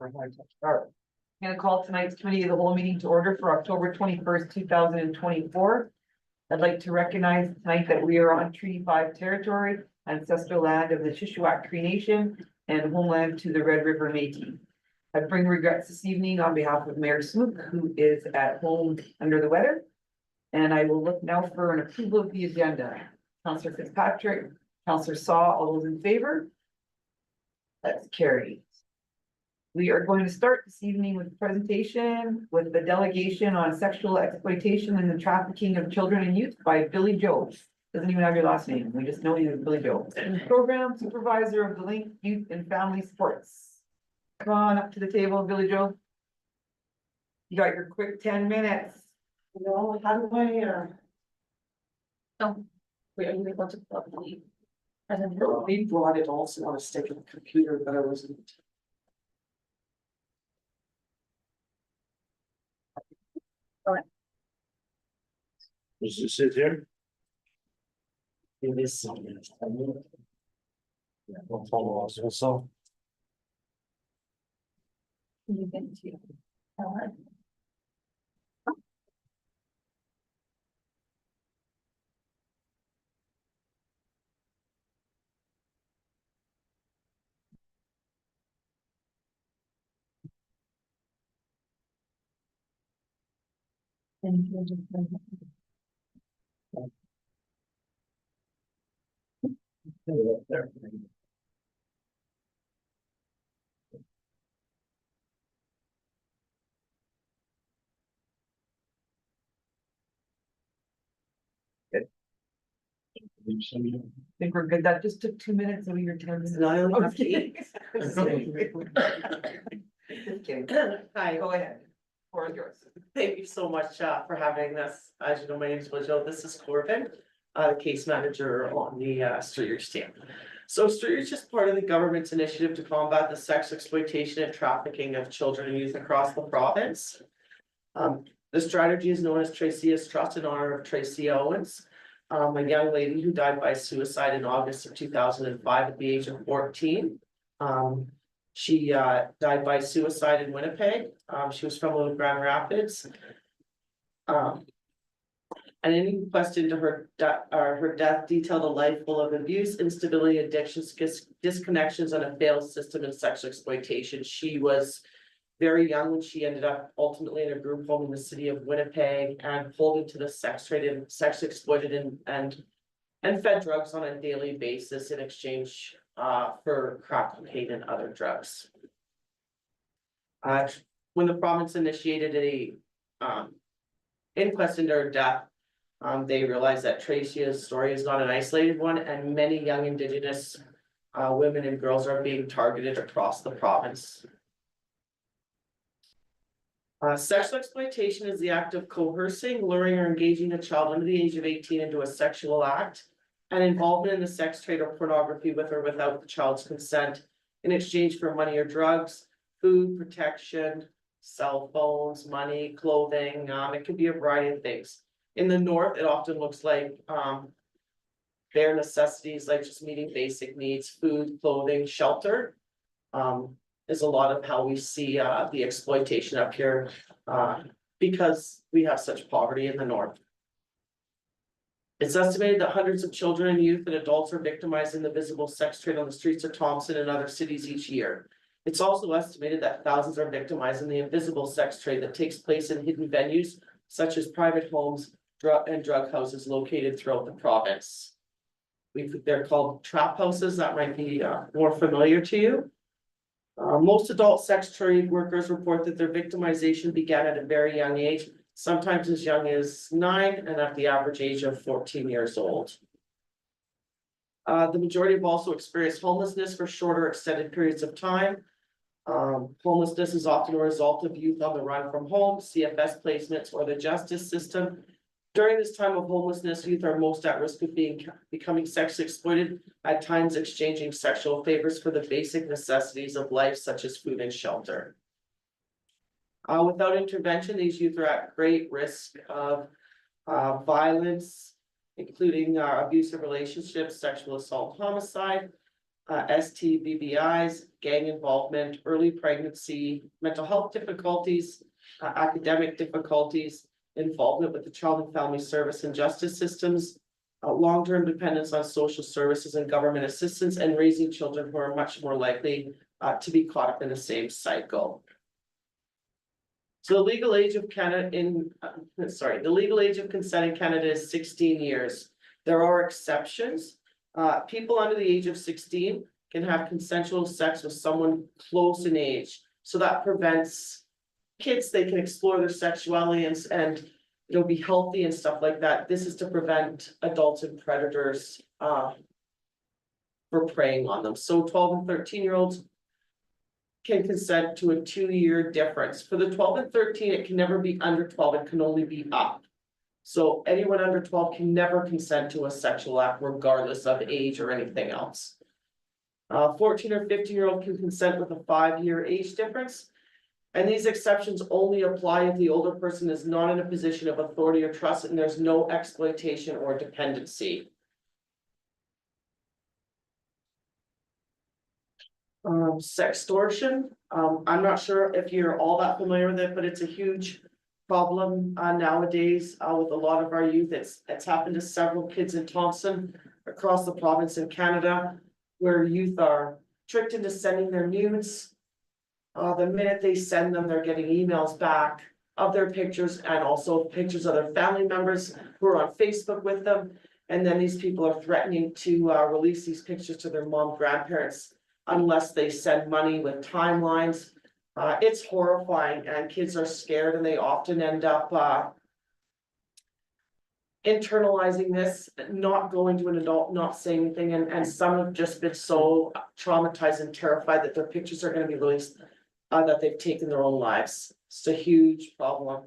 I'm gonna call tonight's committee of the whole meeting to order for October 21st, 2024. I'd like to recognize tonight that we are on Treaty 5 territory, ancestral land of the Shuswap Cree Nation and homeland to the Red River Métis. I bring regrets this evening on behalf of Mayor Smook, who is at home under the weather. And I will look now for an approval of the agenda. Councillor Fitzpatrick, Councillor Saw, all those in favor? That's carried. We are going to start this evening with a presentation with the delegation on sexual exploitation and the trafficking of children and youth by Billy Joe. Doesn't even have your last name. We just know you as Billy Joe. Program Supervisor of the Link Youth and Family Sports. Come on up to the table, Billy Joe. You got your quick 10 minutes. No, how do I, oh, wait, are you able to plug the? I don't know, we brought it also on a stick of the computer, but I wasn't. Does it sit here? It is something. Yeah, don't follow us also. You can see. There. I think we're good. That just took 2 minutes of your 10 minutes. No, I only I'm have to kidding. eat. Just kidding. Hi, Go ahead. Floor is yours. thank you so much for having this. As you know, my name is Joe. This is Corbin, case manager on the Streeters team. So Streeters is part of the government's initiative to combat the sex exploitation and trafficking of children and youth across the province. The strategy is known as Tracy's Trust in honor of Tracy Owens, a young lady who died by suicide in August of 2005 at the age of 14. She died by suicide in Winnipeg. She was from Grand Rapids. And an inquest into her death detailed a life full of abuse, instability, addictions, disconnections, and a failed system in sexual exploitation. She was very young when she ended up ultimately in a group home in the city of Winnipeg and pulled into the sex trade and sex exploited and fed drugs on a daily basis in exchange for crack cocaine and other drugs. When the province initiated a inquest into her death, they realized that Tracy's story is not an isolated one, and many young Indigenous women and girls are being targeted across the province. Sexual exploitation is the act of coercing, luring, or engaging a child under the age of 18 into a sexual act, and involvement in the sex trade or pornography with or without the child's consent in exchange for money or drugs, food, protection, cell phones, money, clothing. It could be a variety of things. In the north, it often looks like bare necessities like just meeting basic needs, food, clothing, shelter. Is a lot of how we see the exploitation up here because we have such poverty in the north. It's estimated that hundreds of children and youth and adults are victimized in the visible sex trade on the streets of Thompson and other cities each year. It's also estimated that thousands are victimized in the invisible sex trade that takes place in hidden venues such as private homes, drug houses located throughout the province. They're called trap houses. That might be more familiar to you. Most adult sex trade workers report that their victimization began at a very young age, sometimes as young as 9 and at the average age of 14 years old. The majority have also experienced homelessness for shorter extended periods of time. Homelessness is often a result of youth on the run from home, CFS placements, or the justice system. During this time of homelessness, youth are most at risk of becoming sexually exploited, at times exchanging sexual favors for the basic necessities of life, such as food and shelter. Without intervention, these youth are at great risk of violence, including abusive relationships, sexual assault, homicide, STBBIs, gang involvement, early pregnancy, mental health difficulties, academic difficulties, involvement with the child and family service and justice systems, long-term dependence on social services and government assistance, and raising children who are much more likely to be caught up in the same cycle. So the legal age of the legal age of consent in Canada is 16 years. There are exceptions. People under the age of 16 can have consensual sex with someone close in age. So that prevents kids, they can explore their sexuality and be healthy and stuff like that. This is to prevent adults and predators for preying on them. So 12 and 13-year-olds can consent to a 2-year difference. For the 12 and 13, it can never be under 12, it can only be up. So anyone under 12 can never consent to a sexual act regardless of age or anything else. 14 or 15-year-old can consent with a 5-year age difference. And these exceptions only apply if the older person is not in a position of authority or trust and there's no exploitation or dependency. Sextortion. I'm not sure if you're all that familiar with it, but it's a huge problem nowadays with a lot of our youth. It's happened to several kids in Thompson across the province in Canada, where youth are tricked into sending their nudes. The minute they send them, they're getting emails back of their pictures and also pictures of their family members who are on Facebook with them. And then these people are threatening to release these pictures to their mom, grandparents, unless they send money with timelines. It's horrifying and kids are scared and they often end up internalizing this, not going to an adult, not saying anything. And some have just been so traumatized and terrified that their pictures are going to be released, that they've taken their own lives. It's a huge problem.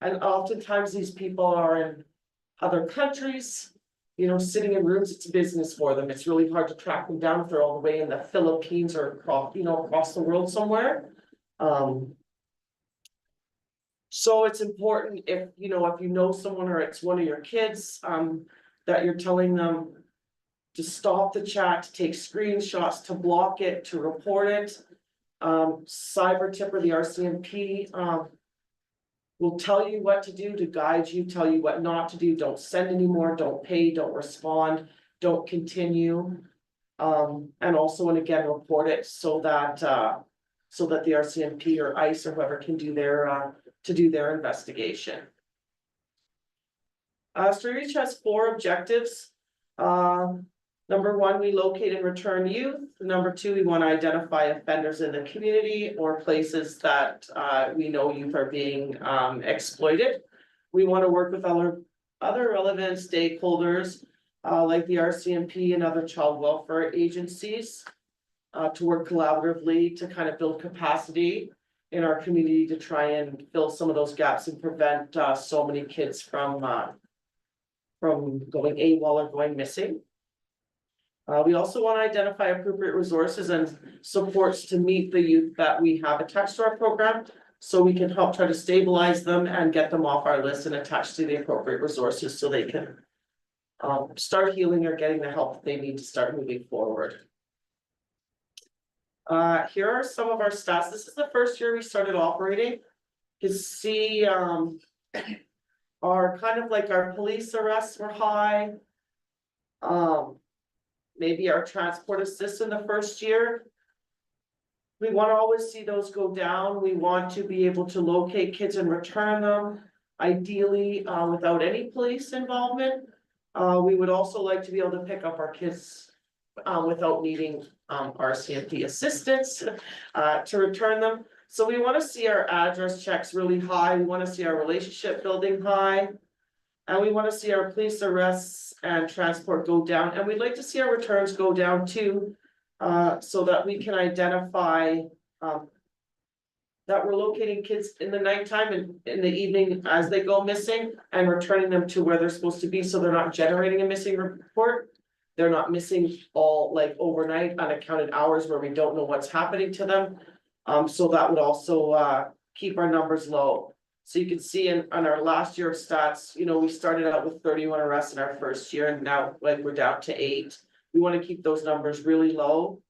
And oftentimes these people are in other countries, sitting in rooms. It's business for them. It's really hard to track them down if they're all the way in the Philippines or across the world somewhere. So it's important if you know someone or it's one of your kids, that you're telling them to stop the chat, to take screenshots, to block it, to report it. Cyber Tip or the RCMP will tell you what to do, to guide you, tell you what not to do. Don't send anymore, don't pay, don't respond, don't continue. And also, and again, report it so that the RCMP or ICE or whoever can do their investigation. Story Reach has 4 objectives. Number 1, we locate and return youth. Number 2, we want to identify offenders in the community or places that we know youth are being exploited. We want to work with other relevant stakeholders like the RCMP and other child welfare agencies to work collaboratively to kind of build capacity in our community to try and fill some of those gaps and prevent so many kids from going AWOL or going missing. We also want to identify appropriate resources and supports to meet the youth that we have attached to our program, so we can help try to stabilize them and get them off our list and attached to the appropriate resources so they can start healing or getting the help that they need to start moving forward. Here are some of our stats. This is the first year we started operating. You can see our kind of like our police arrests were high. Maybe our transport assist in the first year. We want to always see those go down. We want to be able to locate kids and return them, ideally without any police involvement. We would also like to be able to pick up our kids without needing RCMP assistance to return them. So we want to see our address checks really high. We want to see our relationship building high. And we want to see our police arrests and transport go down. And we'd like to see our returns go down too, so that we can identify that we're locating kids in the nighttime and in the evening as they go missing and returning them to where they're supposed to be, so they're not generating a missing report. They're not missing all like overnight unaccounted hours where we don't know what's happening to them. So that would also keep our numbers low. So you can see on our last year of stats, we started out with 31 arrests in our first year, and now we're down to 8. We want to keep those numbers really low.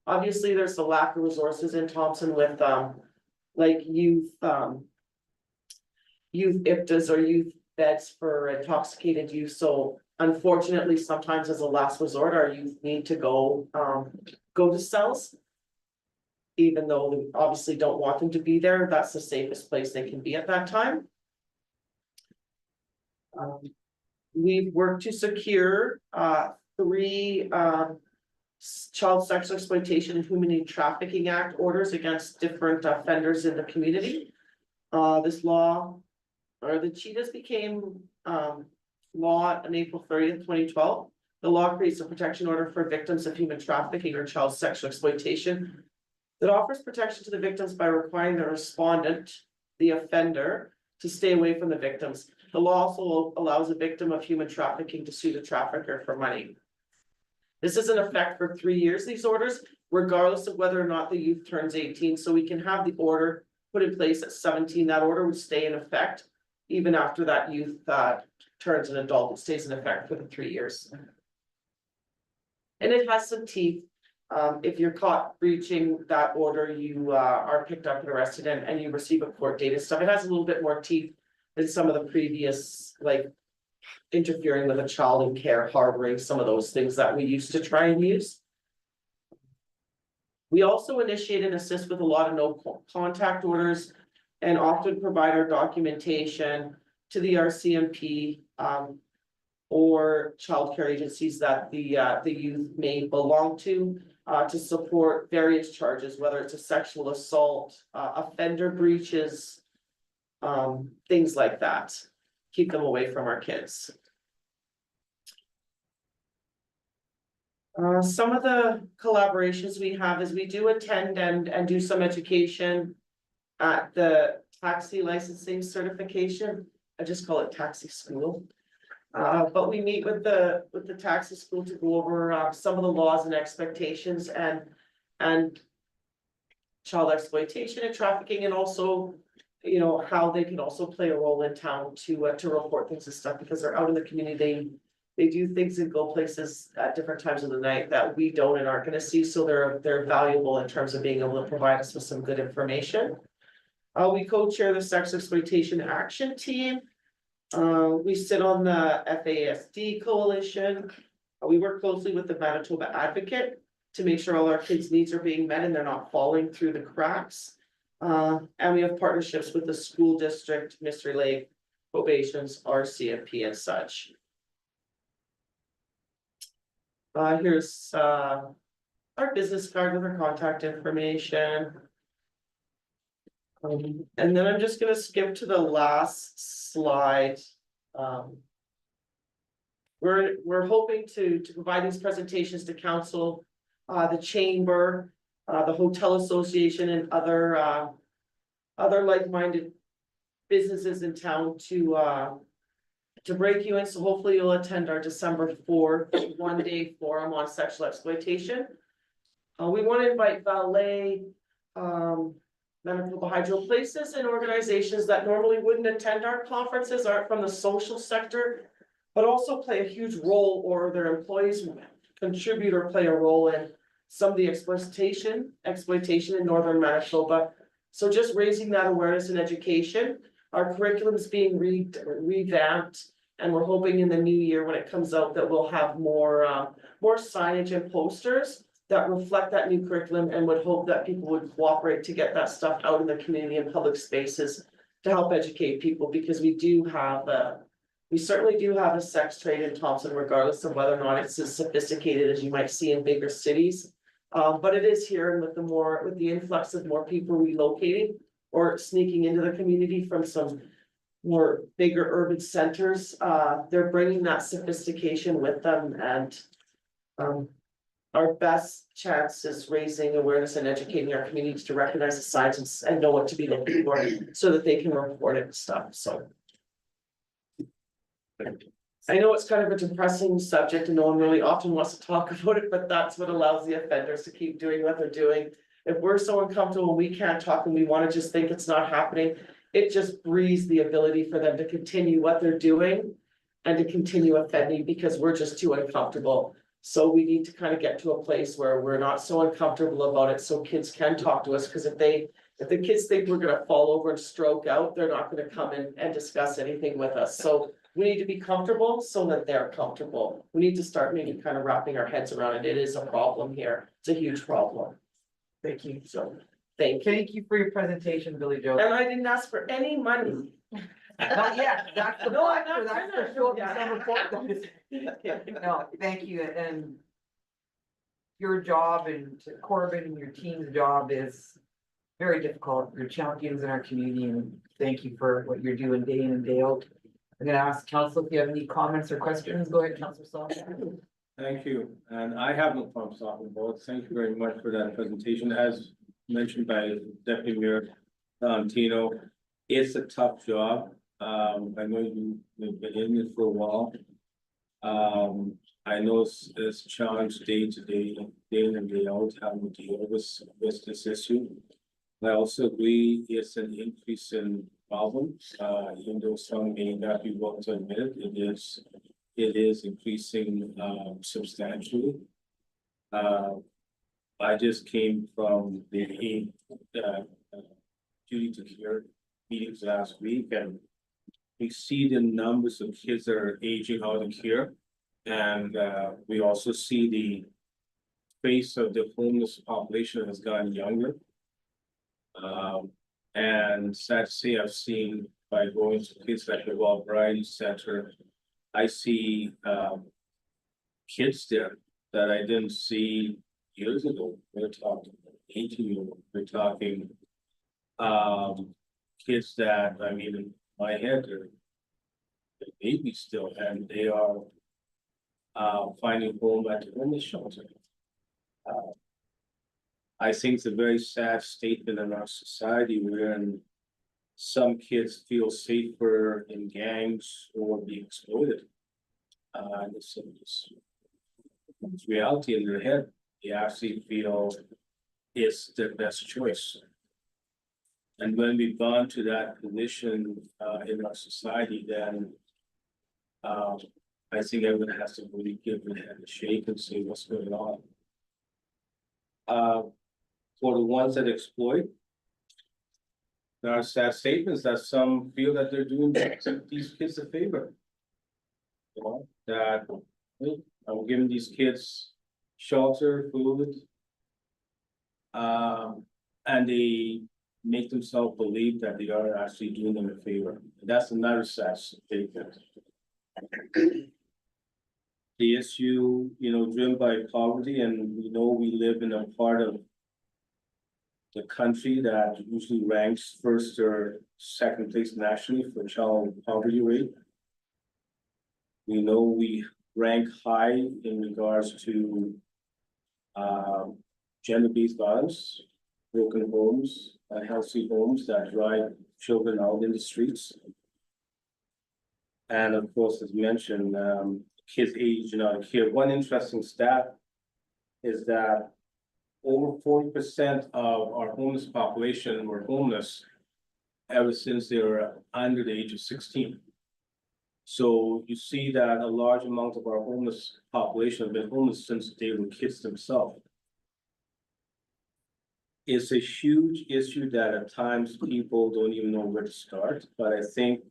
Obviously, there's the lack of resources in Thompson with, like youth IPTAs or youth beds for intoxicated youth, so unfortunately, sometimes as a last resort, our youth need to go to cells. Even though we obviously don't want them to be there, that's the safest place they can be at that time. We've worked to secure 3 Child Sexual Exploitation and Human Trafficking Act orders against different offenders in the community. This law, or the CHEETAs became law on April 30th, 2012. The law creates a protection order for victims of human trafficking or child sexual exploitation that offers protection to the victims by requiring the respondent, the offender, to stay away from the victims. The law also allows a victim of human trafficking to sue the trafficker for money. This is in effect for 3 years, these orders, regardless of whether or not the youth turns 18, so we can have the order put in place at 17. That order would stay in effect even after that youth turns an adult. It stays in effect for the 3 years. And it has some teeth. If you're caught breaching that order, you are picked up and arrested and you receive a court date and stuff. It has a little bit more teeth than some of the previous, like interfering with a child in care, harboring, some of those things that we used to try and use. We also initiate and assist with a lot of no contact orders and often provide our documentation to the RCMP or childcare agencies that the youth may belong to support various charges, whether it's a sexual assault, offender breaches, things like that. Keep them away from our kids. Some of the collaborations we have is we do attend and do some education at the taxi licensing certification. I just call it taxi school. But we meet with the taxi school to go over some of the laws and expectations and child exploitation and trafficking, and also, you know, how they can also play a role in town to report things and stuff, because they're out in the community. They do things and go places at different times of the night that we don't and aren't gonna see, so they're valuable in terms of being able to provide us with some good information. We co-chair the Sex Exploitation Action Team. We sit on the FASD Coalition. We work closely with the Manitoba Advocate to make sure all our kids' needs are being met and they're not falling through the cracks. And we have partnerships with the school district, Mystery Lake, probations, RCMP and such. Here's our business card with our contact information. And then I'm just gonna skip to the last slide. We're hoping to provide these presentations to council, the chamber, the hotel association, and other like-minded businesses in town to break you in. So hopefully you'll attend our December 4th one-day forum on sexual exploitation. We want to invite Valet, Manitoba Hydro Places, and organizations that normally wouldn't attend our conferences, aren't from the social sector, but also play a huge role, or their employees contribute or play a role in some of the exploitation in northern Manitoba. So just raising that awareness and education. Our curriculum is being revamped, and we're hoping in the new year when it comes out that we'll have more signage and posters that reflect that new curriculum, and would hope that people would cooperate to get that stuff out in the community and public spaces to help educate people, because we certainly do have a sex trade in Thompson, regardless of whether or not it's as sophisticated as you might see in bigger cities. But it is here, and with the influx of more people relocating or sneaking into the community from some more bigger urban centers, they're bringing that sophistication with them, and our best chance is raising awareness and educating our communities to recognize the signs and know what to be looking for, so that they can report it and stuff. So I know it's kind of a depressing subject and no one really often wants to talk about it, but that's what allows the offenders to keep doing what they're doing. If we're so uncomfortable, we can't talk and we want to just think it's not happening, it just breeds the ability for them to continue what they're doing. and to continue offending because we're just too uncomfortable. So we need to kind of get to a place where we're not so uncomfortable about it, so kids can talk to us, because if the kids think we're gonna fall over and stroke out, they're not gonna come in and discuss anything with us. So we need to be comfortable so that they're comfortable. We need to start maybe kind of wrapping our heads around it. It is a problem here. It's a huge problem. Thank you. So, thank you. Thank you for your presentation, Billy Joe. And I didn't ask for any money. Not yet, that's the No, I'm point, not that's gonna. the short Yeah. December fourth. No, thank you, and your job and Corbin and your team's job is very difficult. You're champions in our community, and thank you for what you're doing day in and day out. I'm gonna ask council if you have any comments or questions. Go ahead, Councilor Song. Thank you, and I have no problem talking about it. Thank you very much for that presentation. As mentioned by Deputy Mayor Tino, it's a tough job. I know you've been in it for a while. I know it's a challenge day to day, day in and day out, having to deal with this issue. I also agree it's an increase in problems, even though some may not be willing to admit it, it is increasing substantially. I just came from the duty to care meetings last week, and we see the numbers of kids that are aging out of care. And we also see the face of the homeless population has gotten younger. And sad to say, I've seen by going to kids like the Wild Variety Center, I see kids there that I didn't see years ago. We're talking 18-year-old, we're talking kids that, I mean, in my head, they're babies still, and they are finding home at the homeless shelter. I think it's a very sad statement in our society wherein some kids feel safer in gangs or being exploited. It's reality in their head. They actually feel it's their best choice. And when we've gone to that position in our society, then I think everyone has to really give their head a shake and see what's going on. For the ones that exploit, there are sad statements that some feel that they're doing these kids a favor. You know, that hey, I'm giving these kids shelter, food, and they make themselves believe that they are actually doing them a favor. And that's another sad statement. The issue, you know, driven by poverty, and we know we live in a part of the country that usually ranks first or second place nationally for child poverty rate. We know we rank high in regards to gender-based violence, broken homes, unhealthy homes that drive children out in the streets. And of course, as mentioned, kids aging out of care. One interesting stat is that over 40% of our homeless population were homeless ever since they were under the age of 16. So you see that a large amount of our homeless population have been homeless since they were kids themselves. It's a huge issue that at times people don't even know where to start, but I think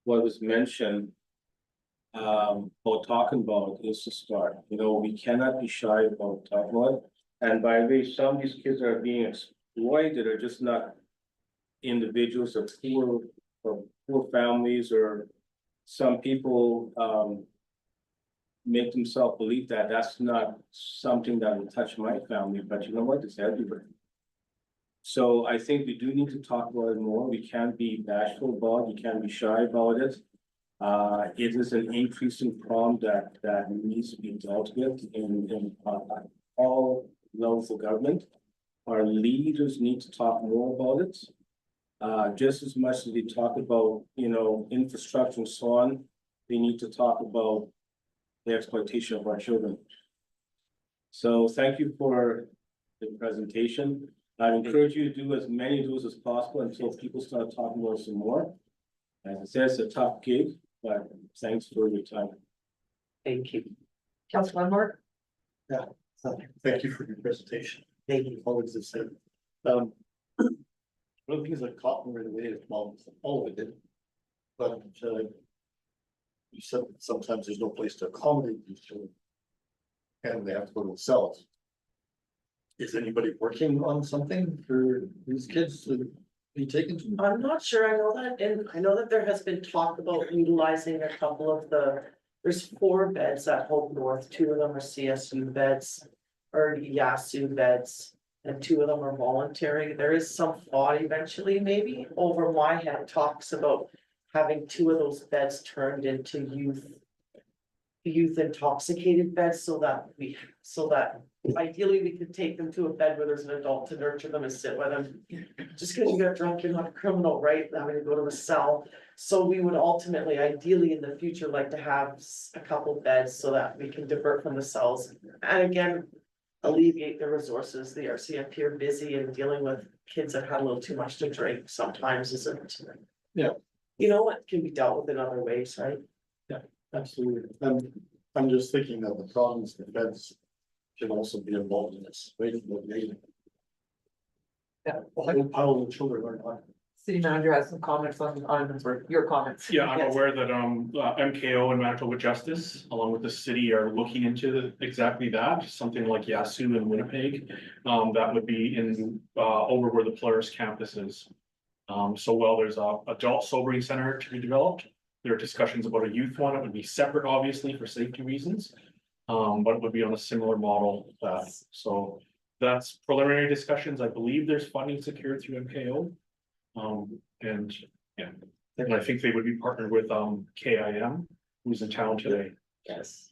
what was mentioned about talking about is to start. You know, we cannot be shy about talking about it. And by the way, some of these kids are being exploited are just not individuals of poor families, or some people make themselves believe that that's not something that will touch my family, but you know what, it's everywhere. So I think we do need to talk about it more. We can't be bashful about it, we can't be shy about it. It is an increasing problem that needs to be dealt with in all levels of government. Our leaders need to talk more about it. Just as much as they talk about, you know, infrastructure and so on, they need to talk about the exploitation of our children. So thank you for the presentation. I encourage you to do as many of those as possible until people start talking about some more. As I said, it's a tough gig, but thanks for your time. Thank you. Council Lenore? Thank you for your presentation. Thank you. Always the same. One of the things that caught me right away is, well, all of it did. But you said that sometimes there's no place to accommodate these children. And they have to go to themselves. Is anybody working on something for these kids to be taken to? I'm not sure, I know that, and I know that there has been talk about utilizing a couple of there's 4 beds at Hope North, 2 of them are CSU beds. Or YASU beds, and 2 of them are voluntary, there is some thought eventually, maybe, over my head talks about having 2 of those beds turned into youth intoxicated beds, so that ideally we could take them to a bed where there's an adult to nurture them and sit with them. Just because you got drunk, you're not a criminal, right? Having to go to a cell. So we would ultimately, ideally in the future, like to have a couple beds so that we can divert from the cells. And again, alleviate the resources. The RCMP are busy and dealing with kids that had a little too much to drink sometimes isn't. Yeah. You know, what can be dealt with in other ways, right? Absolutely. I'm just thinking that the problems, the feds should also be involved in this. Yeah. How the children are not. City manager has some comments on your comments. Yeah, I'm Yes. aware that MKO and Manitoba Justice, along with the city, are looking into exactly that, something like Yasu in Winnipeg. That would be in over where the Polaris campus is. So while there's a adult sobering center to be developed, there are discussions about a youth one. It would be separate, obviously, for safety reasons. But it would be on a similar model. So that's preliminary discussions. I believe there's funding secured through MKO. And yeah, and I think they would be partnered with KIM, who's in town today. Yes.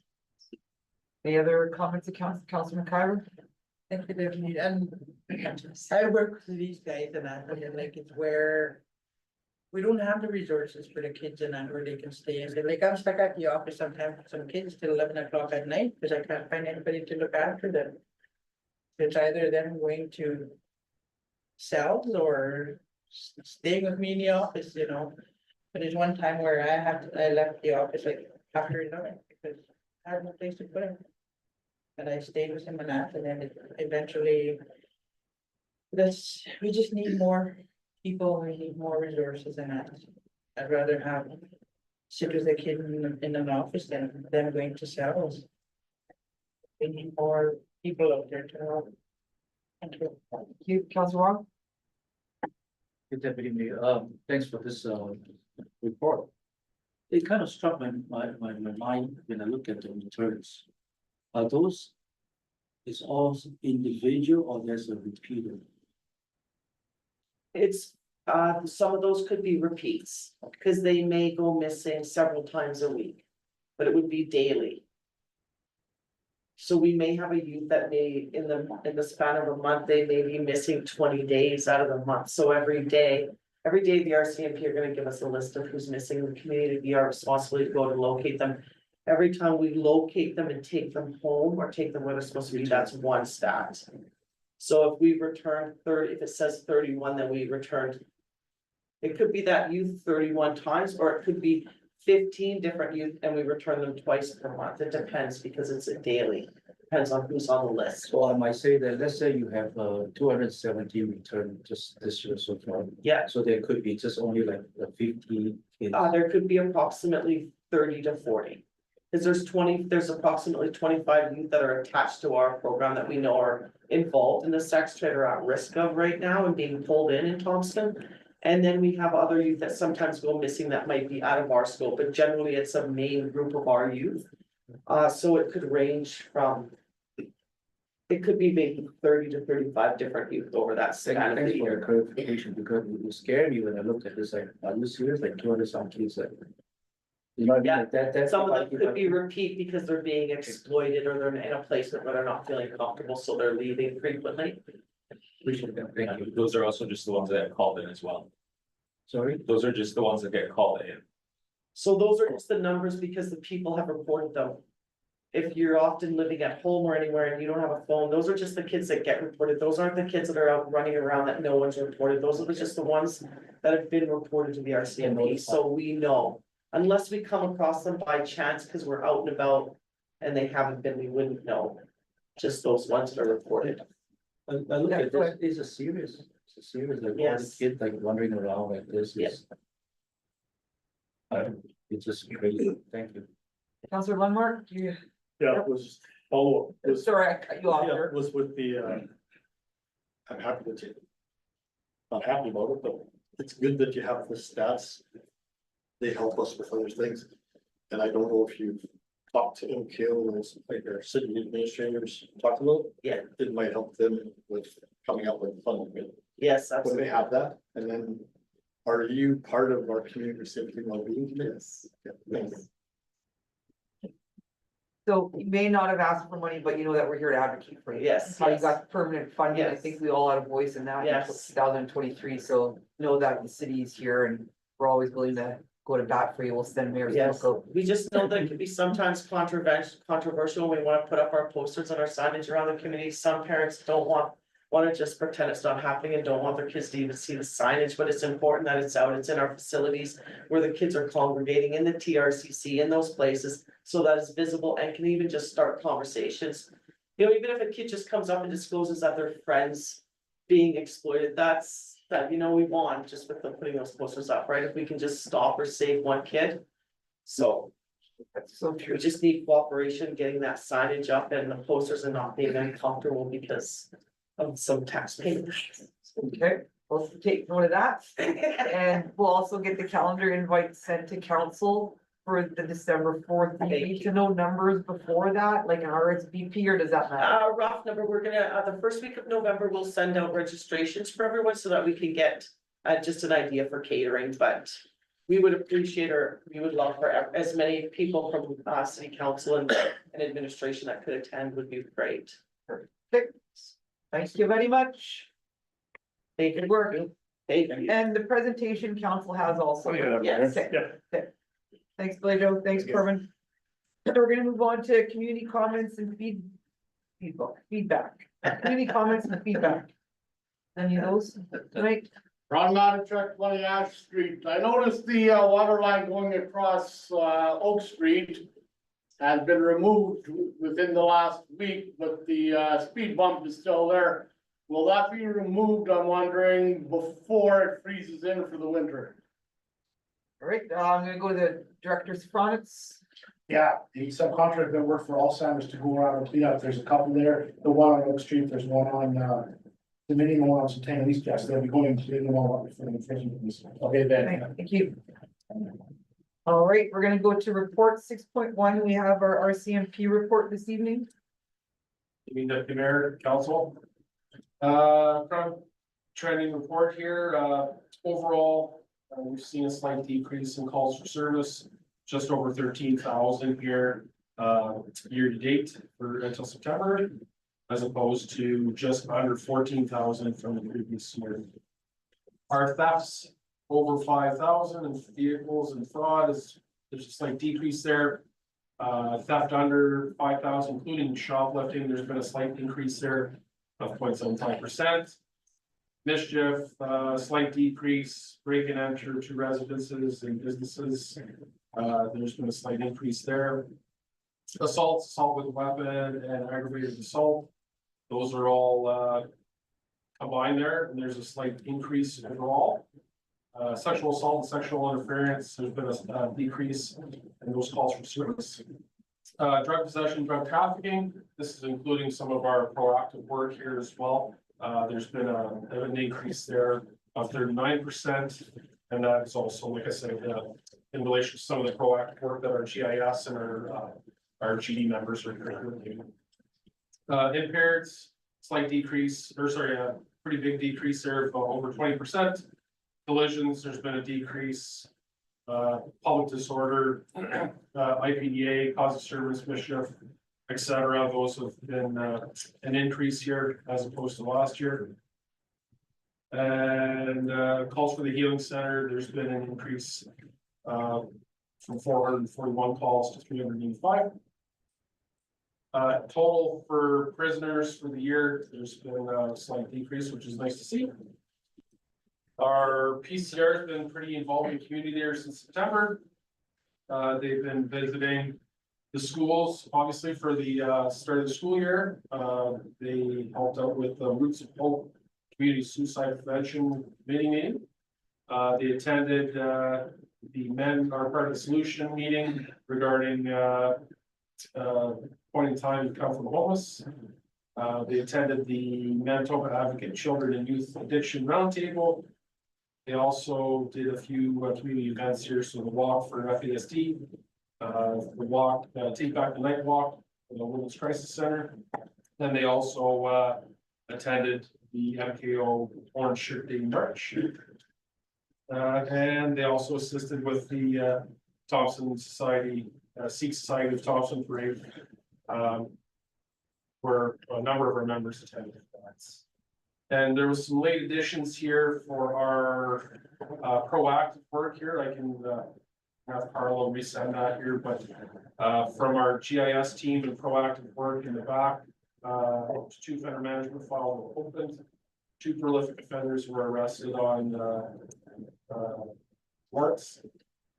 Any other comments, Councilman Kyra? Thank you, Deputy, and I work with these guys and I feel like it's where. We don't have the resources for the kids and that where they can stay, and like I'm stuck at the office sometimes with some kids till 11 o'clock at night, because I can't find anybody to look after them. It's either them going to. Cells or staying with me in the office, you know. But there's one time where I left the office like after 11 because I had no place to put him. And I stayed with him and that, and then it eventually. We just need more people, we need more resources and that. I'd rather have. Sit with a kid in an office than them going to cells. We need more people out there to help. Thank you. Thank you, Councilor Wong? Good Deputy Mayor, thanks for this report. It kind of struck my mind when I look at the returns. Are those? It's all individual or there's a repeater? It's, some of those could be repeats, because they may go missing several times a week, but it would be daily. So we may have a youth that may, in the span of a month, they may be missing 20 days out of the month, so every day the RCMP are gonna give us a list of who's missing in the community, we are responsible to go to locate them. Every time we locate them and take them home or take them where they're supposed to be, that's 1 stat. So if we return 30, if it says 31, then we returned. It could be that youth 31 times, or it could be 15 different youth and we return them twice per month. It depends because it's a daily, depends on who's on the list. So I might say that, let's say you have 270 return just this year so far. Yeah, So there could be just only like 50 kids. there could be approximately 30 to 40. Because there's approximately 25 youth that are attached to our program that we know are involved in the sex trade or at risk of right now and being pulled in Thompson. And then we have other youth that sometimes go missing that might be out of our scope, but generally it's a main group of our youth. So it could range from. It could be maybe 30 to 35 different youth over that span of Thanks the for the year. clarification, because it scared me when I looked at this, like, are you serious, like 200 some kids like. You know what I mean, Yeah, like that's. Some of them could be repeat because they're being exploited or they're in a placement where they're not feeling comfortable, so they're leaving frequently. Appreciate that, thank you. Those are also just the ones that get called in as well. Sorry? Those are just the ones that get called in. So those are just the numbers because the people have reported them. If you're often living at home or anywhere and you don't have a phone, those are just the kids that get reported. Those aren't the kids that are out running around that no one's reported. Those are just the ones that have been reported to the RCMP, so we know. Unless we come across them by chance, because we're out and about and they haven't been, we wouldn't know. Just those ones that are reported. I look at this, it's a serious, like all the Yes. kids like wandering around like this is. It's just crazy, thank you. Councillor Lundmark, you, Yeah, it was, follow, it was, sorry, I cut you off yeah, there. it was with the, I'm happy that you. Not happy about it, but it's good that you have the stats. They help us with other things. And I don't know if you've talked to MKO, those, like our city administrators talked about. Yeah. It might help them with coming up with funding. Yes, When absolutely. they have that, and then are you part of our community safety and well-being committee? Yes. Yeah, thanks. So you may not have asked for money, but you know that we're here to advocate for you. Yes, How you yes. got permanent funding, I Yes. think we all had a voice in that in Yes. 2023, so know that the city is here and we're always willing to go to bat for you. We'll send mayors to Yes, look out. we just know that it can be sometimes controversial. We wanna put up our posters and our signage around the community. Some parents don't wanna just pretend it's not happening and don't want their kids to even see the signage, but it's important that it's out. It's in our facilities where the kids are congregating in the TRCC, in those places, so that it's visible and can even just start conversations. You know, even if a kid just comes up and discloses that their friends being exploited, that's, that, you know, we won just with them putting those posters up, right? If we can just stop or save one kid. So That's so true. we just need cooperation, getting that signage up and the posters and not being uncomfortable because of some taxpayers. Okay, we'll take note of that. And we'll also get the calendar invite sent to council for the December 4th. Do you Thank need you. to know numbers before that, like an RSVP, or does that matter? Rough number, we're gonna, the first week of November, we'll send out registrations for everyone so that we can get just an idea for catering, but we would appreciate, or we would love for as many people from city council and administration that could attend would be great. Thank you very much. Thank Good you. work. Thank you. And the presentation council has also. Yes. Thanks, Blajo. Thanks, Corbin. We're gonna move on to community comments and feedback. Community comments and feedback. Any of those tonight? Ron Mattachuk, 20 Ash Street. I noticed the water line going across Oak Street has been removed within the last week, but the speed bump is still there. Will that be removed, I'm wondering, before it freezes in for the winter? All right, I'm gonna go to the director's fronts. Yeah, the subcontractor that worked for Alzheimer's to go around and clean up. There's a couple there. The one on Oak Street, there's one on the mini one on Centennial East, yes, they'll be going to clean them all up before the freezing. Okay, then. Thank you. All right, we're gonna go to report 6.1. We have our RCMP report this evening. You mean the mayor, council? From trending report here, overall, we've seen a slight decrease in calls for service, just over 13,000 here, year to date for until September, as opposed to just under 14,000 from the previous year. Our thefts over 5,000 and vehicles and fraud there's a slight decrease there. Theft under 5,000, including shoplifting, there's been a slight increase there of 0.75%. Mischief, slight decrease, break and enter to residences and businesses. There's been a slight increase there. Assault with a weapon and aggravated assault. Those are all combined there, and there's a slight increase overall. Sexual assault and sexual interference, there's been a decrease in those calls for service. Drug possession, drug trafficking, this is including some of our proactive work here as well. There's been an increase there of 39%. And that is also, like I said, in relation to some of the proactive work that our GIS and our GD members are currently doing. Impaired, slight decrease, or sorry, a pretty big decrease there of over 20%. Collisions, there's been a decrease. Public disorder, IPDA, cause of service, mischief, etc. Those have been an increase here as opposed to last year. And calls for the healing center, there's been an increase from 441 calls to 385. Total for prisoners for the year, there's been a slight decrease, which is nice to see. Our PCR has been pretty involved in the community there since September. They've been visiting the schools, obviously, for the start of the school year. They helped out with the Roots of Hope Community Suicide Prevention Committee meeting. They attended the Men Are Part of the Solution meeting regarding point in time to come from homeless. They attended the Manitoba Advocate Children and Youth Addiction Roundtable. They also did a few community events here, so the walk for FASD, the walk, Take Back the Night Walk, for the Women's Crisis Center. Then they also attended the MKO Orange Shirt Day March. And they also assisted with the Thompson Society, Sikh Society of Thompson Parade, where a number of our members attended that. And there was some late additions here for our proactive work here. I can have Carlo resend that here, but from our GIS team and proactive work in the back, 2 offender management files were opened. 2 prolific offenders were arrested on warrants.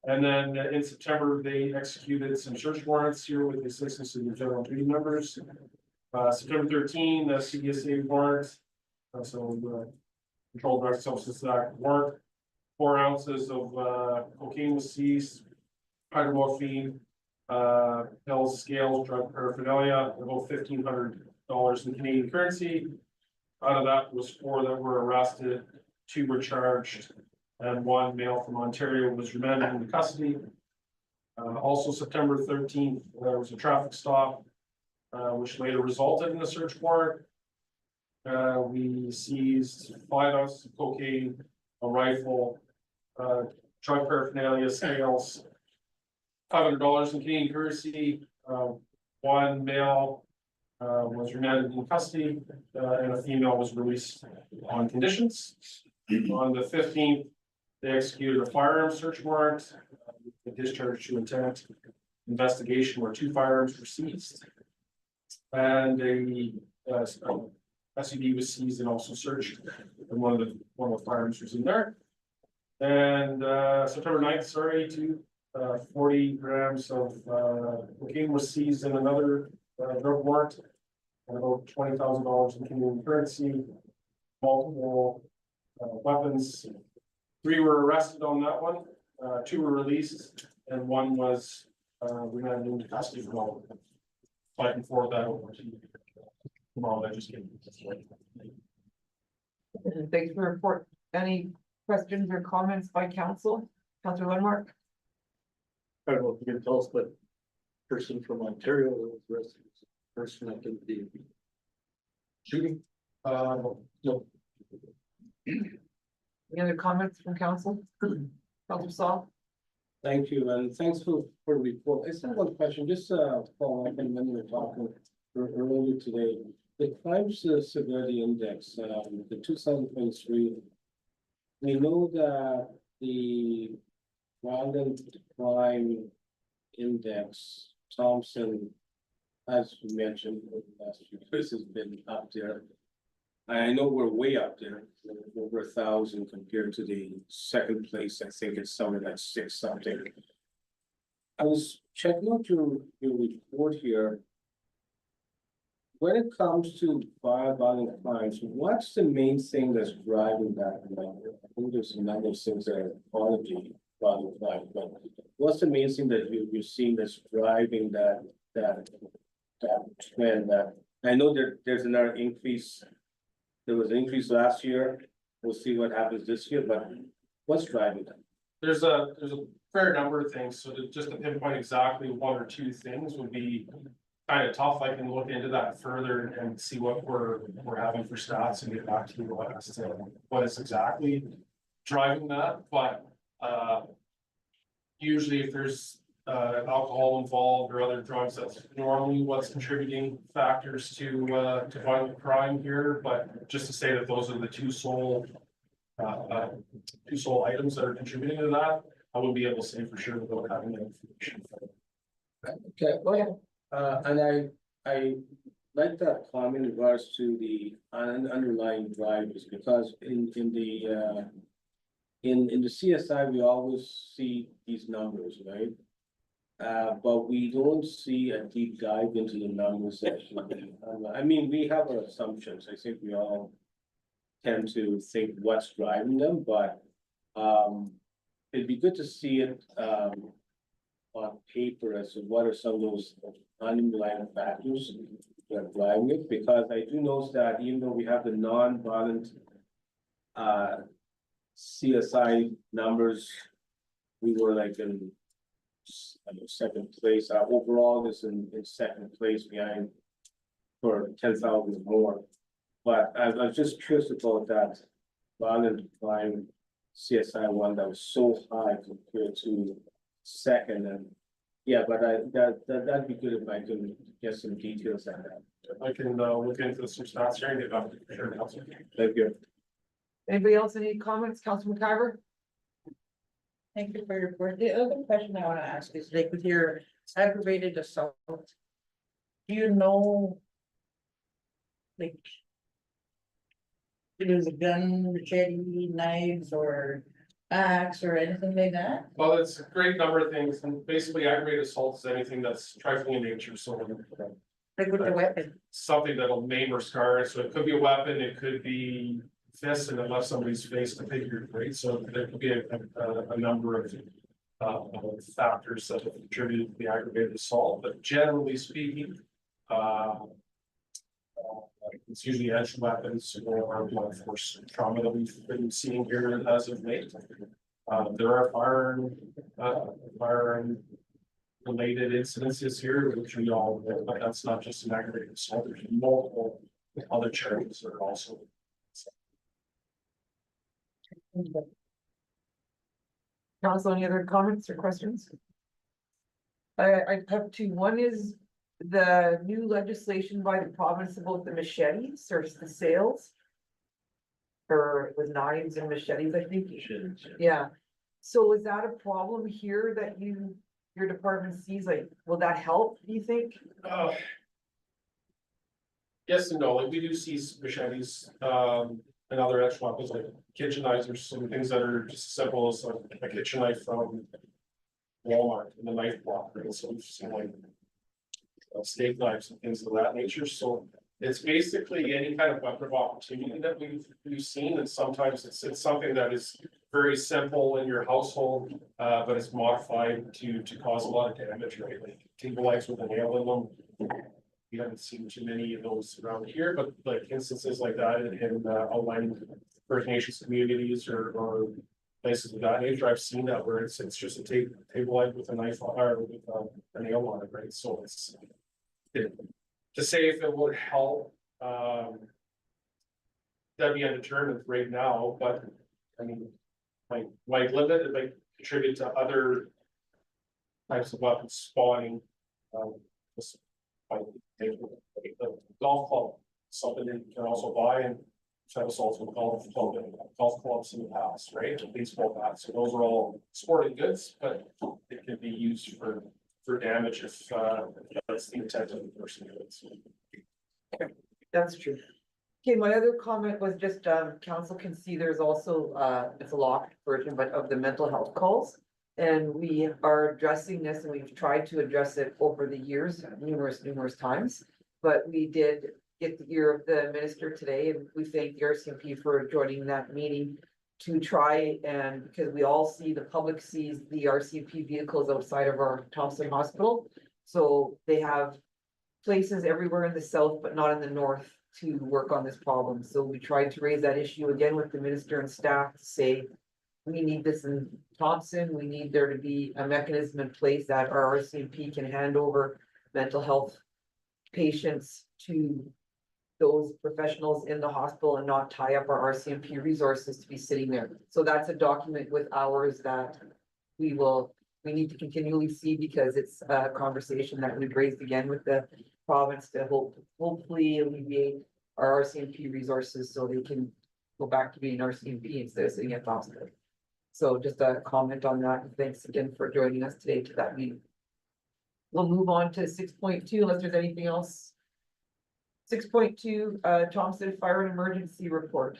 And then in September, they executed some search warrants here with the assistance of the general duty members. September 13, the CDSA warrant. So Controlled Drug Substance Act warrant. 4 ounces of cocaine was seized, hydromorphine, pills, scales, drug paraphernalia, about $1,500 in Canadian currency. Out of that was 4 that were arrested, 2 were charged, and 1 male from Ontario was remanded into custody. Also September 13th, there was a traffic stop, which later resulted in a search warrant. We seized 5 ounces of cocaine, a rifle, drug paraphernalia, scales, $500 in Canadian currency. 1 male was remanded in custody, and a female was released on conditions. On the 15th, they executed a firearm search warrant, a discharge to intent investigation where 2 firearms were seized. And a SUV was seized and also searched, and one of the firearms was in there. And September 9th, sorry, 40 grams of cocaine was seized in another drug warrant, and about $20,000 in Canadian currency, multiple weapons. 3 were arrested on that one, 2 were released, and 1 was remanded into custody for all. So I can forward that over to you. Tomorrow, that just came. Thanks for the report. Any questions or comments by council? Councilor Lenmark? I don't know if you can tell us, but person from Ontario that was arrested, person that did the shooting. No. Any other comments from council? Councilor Saul? Thank you, and thanks for the report. I just have one question, just following up on when we were talking earlier today. The crime severity index, the 2023. We know that the violent crime index, Thompson, as you mentioned, over the last few years has been up there. I know we're way up there, over 1,000 compared to the second place. I think it's somewhere like 6 something. I was checking out your report here. When it comes to violent crimes, what's the main thing that's driving that number? I think there's a number of things that are quality violent crime, but what's the main thing that you're seeing that's driving that trend? That I know there's another increase. There was an increase last year. We'll see what happens this year, but what's driving that? There's a fair number of things, so just to pinpoint exactly 1 or 2 things would be kind of tough. I can look into that further and see what we're having for stats and get back to you as to what is exactly driving that. But usually if there's alcohol involved or other drugs, that's normally what's contributing factors to violent crime here. But just to say that those are the 2 sole items that are contributing to that, I wouldn't be able to say for sure without having that information. Okay, go ahead. And I like that comment in regards to the underlying drivers, because in the CSI, we always see these numbers, right? But we don't see a deep dive into the numbers actually. I mean, we have our assumptions. I think we all tend to think what's driving them, but it'd be good to see it on paper as to what are some of those underlying factors that are driving it, because I do notice that even though we have the non-violent CSI numbers, we were like in second place. Overall is in second place behind for 10,000 more. But I was just curious about that violent crime CSI one that was so high compared to second, and yeah, but that'd be good if I can get some details on that. I can look into some stats here and get back to you. Sure, Councilor. Thank you. Anybody else, any comments? Councilor McIver? Thank you for your report. The other question I wanna ask is like with your aggravated assault. Do you know? Like. If it was a gun, machete, knives or axe or anything like that? Well, it's a great number of things, and basically aggravated assault is anything that's trifling in nature, so Like with the weapon? something that'll maim or scar, so it could be a weapon, it could be fists and it left somebody's face to figure, right? So there could be a number of factors that have contributed to the aggravated assault, but generally speaking, it's usually edge weapons or blunt force trauma that we've been seeing here as of late. There are firearm related incidences here, which we all know, but that's not just an aggravated assault. There's multiple other charges that are also. Council, any other comments or questions? I have two. One is the new legislation by the province about the machetes or the sales. Or with knives and machetes, I think. Yeah. So is that a problem here that your department sees? Like, will that help, do you think? Yes and no, like we do see machetes, and other edge weapons like kitchen knives or some things that are just as simple as like a kitchen knife from Walmart in the knife block, right? So we've seen like steak knives and things of that nature, so it's basically any kind of weapon of opportunity that we've seen, and sometimes it's something that is very simple in your household, but it's modified to cause a lot of damage, right? Like table legs with a nail in them. We haven't seen too many of those around here, but like instances like that in outlying First Nations communities or places of that nature, I've seen that where it's just a table leg with a knife or with a nail on it, right? So it's to say if it would help, that'd be undetermined right now, but I mean, might limit, it might contribute to other types of weapons spawning. Just by taking the golf club, something that you can also buy, and have us also golf clubs in the past, right? Baseball bats, so those are all sporting goods, but it can be used for damage if that's the intent of the person. That's true. Okay, my other comment was just, council can see there's also, it's a locked version, but of the mental health calls. And we are addressing this and we've tried to address it over the years, numerous times. But we did get the ear of the minister today, and we thank the RCMP for joining that meeting to try, and because we all see, the public sees the RCMP vehicles outside of our Thompson hospital. So they have places everywhere in the south, but not in the north, to work on this problem. So we tried to raise that issue again with the minister and staff to say, we need this in Thompson, we need there to be a mechanism in place that our RCMP can hand over mental health patients to those professionals in the hospital and not tie up our RCMP resources to be sitting there. So that's a document with hours that we need to continually see, because it's a conversation that we've raised again with the province to hopefully alleviate our RCMP resources so they can go back to being RCMP instead of sitting at hospital. So just a comment on that. Thanks again for joining us today to that meeting. We'll move on to 6.2 unless there's anything else. 6.2, Thompson Fire and Emergency Report.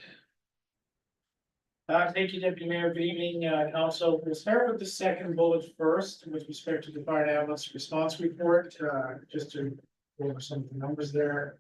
Thank you, Deputy Mayor. Good evening, council. We'll start with the second bullet first with respect to the fire and ambulance response report, just to go over some of the numbers there.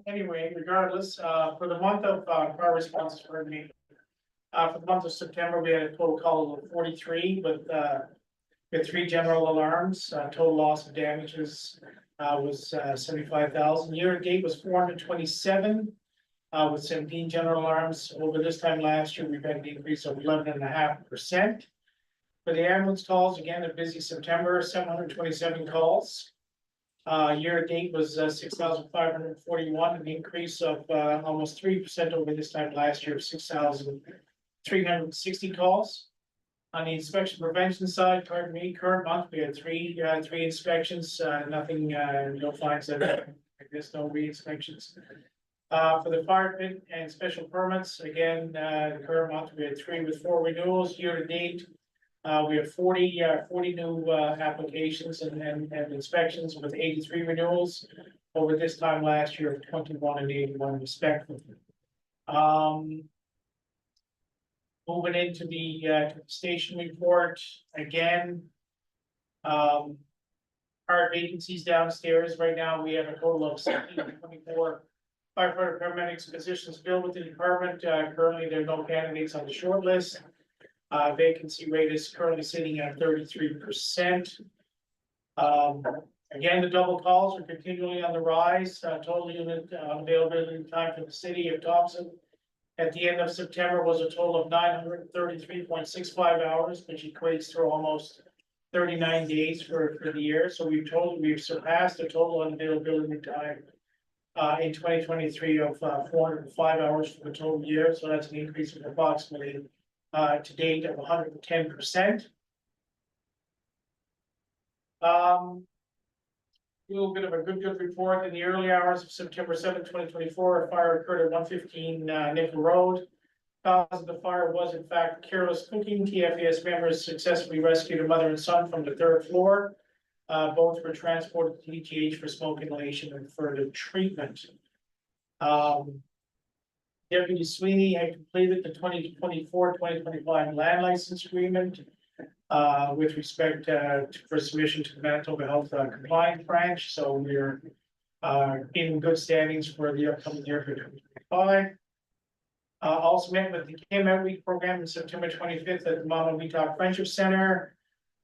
Anyway, regardless, for the month of, fire responses, pardon me. For the month of September, we had a total call of 43 with, we had 3 general alarms, total loss of damages, was, 75,000. Year to date was 427. With 17 general alarms. Over this time last year, we've had an increase of 11.5%. For the ambulance calls, again, a busy September, 727 calls. Year to date was 6,541, an increase of almost 3% over this time last year of 6,360 calls. On the inspection prevention side, pardon me, current month, we had three inspections, nothing, no fines, I guess no re-inspections. For the fire pit and special permits, again, the current month, we had 3 with 4 renewals. Year to date, we have 40 new applications and inspections with 83 renewals over this time last year of 21 and 81 respectively. Moving into the station report again. Our vacancies downstairs right now, we have a total of 24 firefighter paramedics positions filled with the department. Currently, there are no candidates on the short list. Vacancy rate is currently sitting at 33%. Again, the double calls are continually on the rise. Total unit availability time for the city of Thompson at the end of September was a total of 933.65 hours, which equates to almost 39 days for the year. So we've surpassed the total unavailability time in 2023 of 405 hours for the total year. So that's an increase of approximately to date of 110%. A little bit of a good report. In the early hours of September 7, 2024, a fire occurred at 115 Nickel Road. Cause of the fire was in fact careless cooking. TFAS members successfully rescued a mother and son from the 3rd floor. Both were transported to TTH for smoke inhalation and further treatment. Deputy Sweeney had completed the 2024-2025 land license agreement with respect for submission to the Manitoba Health Compliance Branch. So we're in good standings for the upcoming year for 2025. Also met with the Kim Outreach Program on September 25th at the Mama We Talk Friendship Center.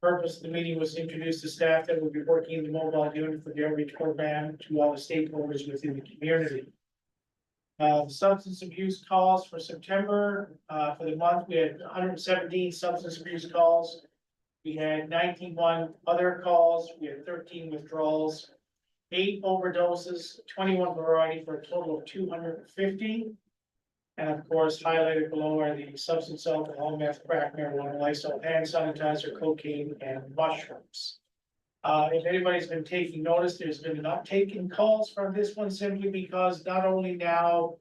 Purpose of the meeting was to introduce the staff that will be working in the mobile unit for the outreach program to all the stakeholders within the community. Substance abuse calls for September, for the month, we had 117 substance abuse calls. We had 91 other calls, we had 13 withdrawals, 8 overdoses, 21 variety for a total of 250. And of course, highlighted below are the substance, alcohol, meth, crack, marijuana, Lysol, hand sanitizer, cocaine, and mushrooms. If anybody's been taking notice, there's been an uptake in calls from this one simply because not only now,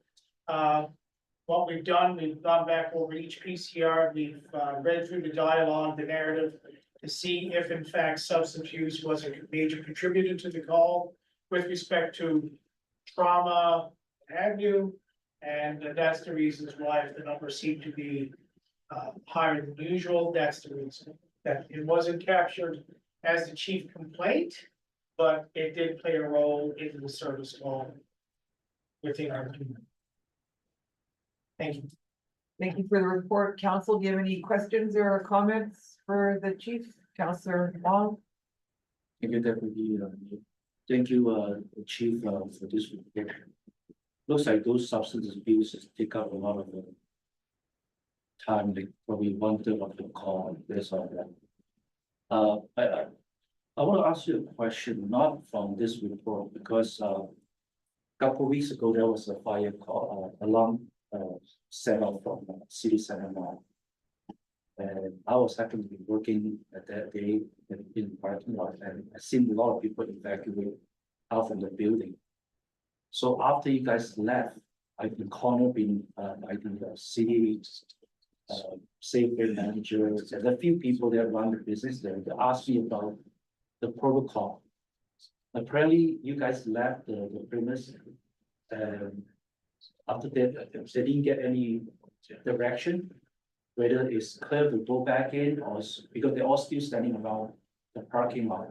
what we've done, we've gone back over each PCR, we've read through the dialogue, the narrative, to see if in fact substance use was a major contributor to the call with respect to trauma, what have you. And that's the reasons why the numbers seem to be higher than usual. That's the reason that it wasn't captured as the chief complaint, but it did play a role in the service call within our community. Thank you. Thank you for the report. Council, do you have any questions or comments for the chief? Councillor Wong? Thank you, Deputy. Thank you, Chief, for this report. Looks like those substance abuses take up a lot of time, like probably 1/3 of the call. That's all that. I want to ask you a question, not from this report, because a couple of weeks ago there was a fire call alarm set off from city center mall. And I was happened to be working at that day in the parking lot, and I seen a lot of people evacuate out from the building. So after you guys left, I've been cornered by the city safety managers and a few people that run the business there. They asked me about the protocol. Apparently, you guys left the premise, and after that, they didn't get any direction, whether it's clear to go back in or because they're all still standing around the parking lot.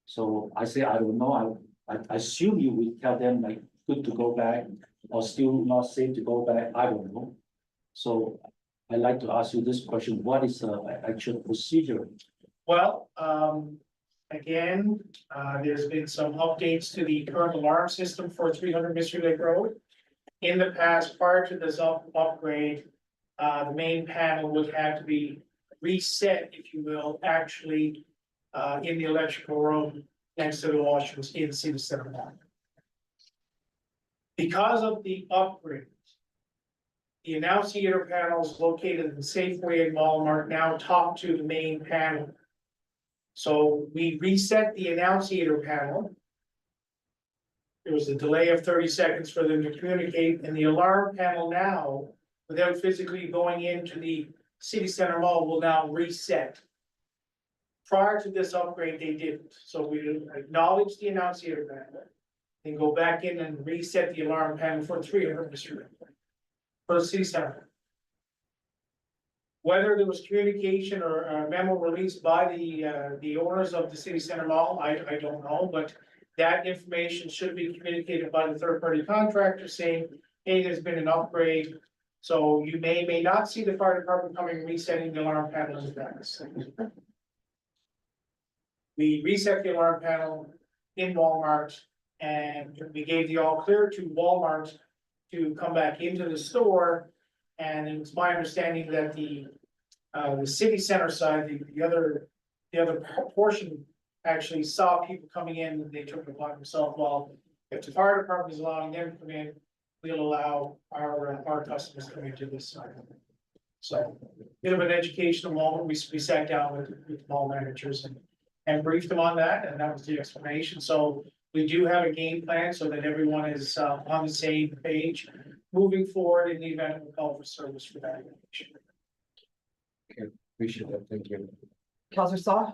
So I say, I don't know, I assume you would tell them like, good to go back, or still not safe to go back, I don't know. So I'd like to ask you this question, what is the actual procedure? Well, again, there's been some updates to the current alarm system for 300 Mystery Lake Road. In the past, prior to this upgrade, the main panel would have to be reset, if you will, actually, in the electrical room next to the washrooms in City Center Mall. Because of the upgrade, the annunciator panels located in Safeway and Walmart now talk to the main panel. So we reset the annunciator panel. There was a delay of 30 seconds for them to communicate, and the alarm panel now, without physically going into the City Center Mall, will now reset. Prior to this upgrade, they didn't, so we acknowledge the annunciator panel, then go back in and reset the alarm panel for 300 Mystery Lake for the City Center. Whether there was communication or a memo released by the owners of the City Center Mall, I don't know, but that information should be communicated by the third-party contractor saying, hey, there's been an upgrade. So you may not see the fire department coming and resetting the alarm panel in advance. We reset the alarm panel in Walmart, and we gave the all clear to Walmart to come back into the store. And it's my understanding that the city center side, the other portion actually saw people coming in, and they took it upon themselves. Well, if the fire department is allowing them to come in, we'll allow our customers to come into this side. So, bit of an educational moment. We sat down with mall managers and briefed them on that, and that was the explanation. So we do have a game plan so that everyone is on the same page moving forward in the event of a call for service for that information. Okay, appreciate that, thank you. Counselor Saw?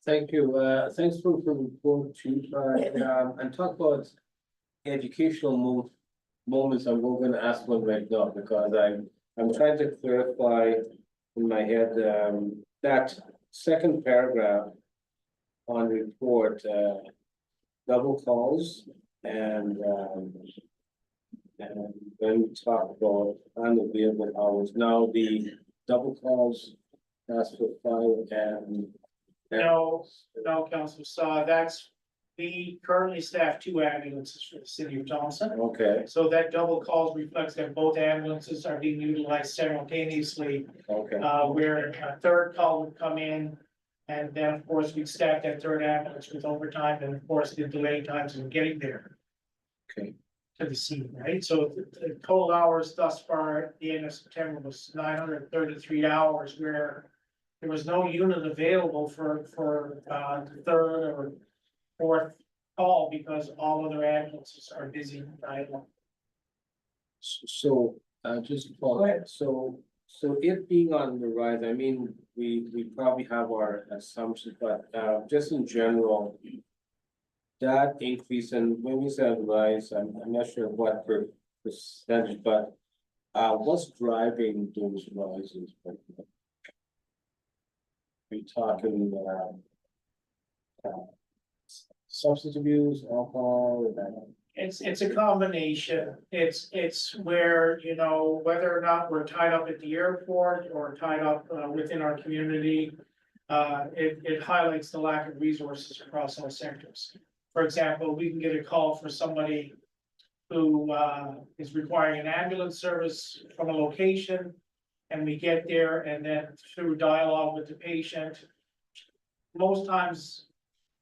Thank you, thanks for the report, Chief, and talk about educational moments. I'm gonna ask one right now, because I'm trying to clarify in my head, that second paragraph on report, double calls, and then we talk about unavailable hours. Now the double calls ask for 5 and. No, Councilor Saw, we currently staff 2 ambulances for the city of Thompson. Okay, So that double calls reflects that both ambulances are being utilized simultaneously, okay, where a third call would come in. And then, of course, we'd staff that third ambulance with overtime, and of course, the delay times in getting there. Okay. To the scene, right? So the total hours thus far at the end of September was 933 hours, where there was no unit available for the third or fourth call because all other ambulances are busy. so, just follow, so it being on the rise, I mean, we probably have our assumptions, but, just in general. That increase, and when we say rise, I'm not sure what percentage, but, what's driving those rises? Are we talking, substance abuse, alcohol? It's a combination. It's where, you know, whether or not we're tied up at the airport or tied up within our community. It highlights the lack of resources across all sectors. For example, we can get a call for somebody who is requiring an ambulance service from a location. And we get there, and then through dialogue with the patient, most times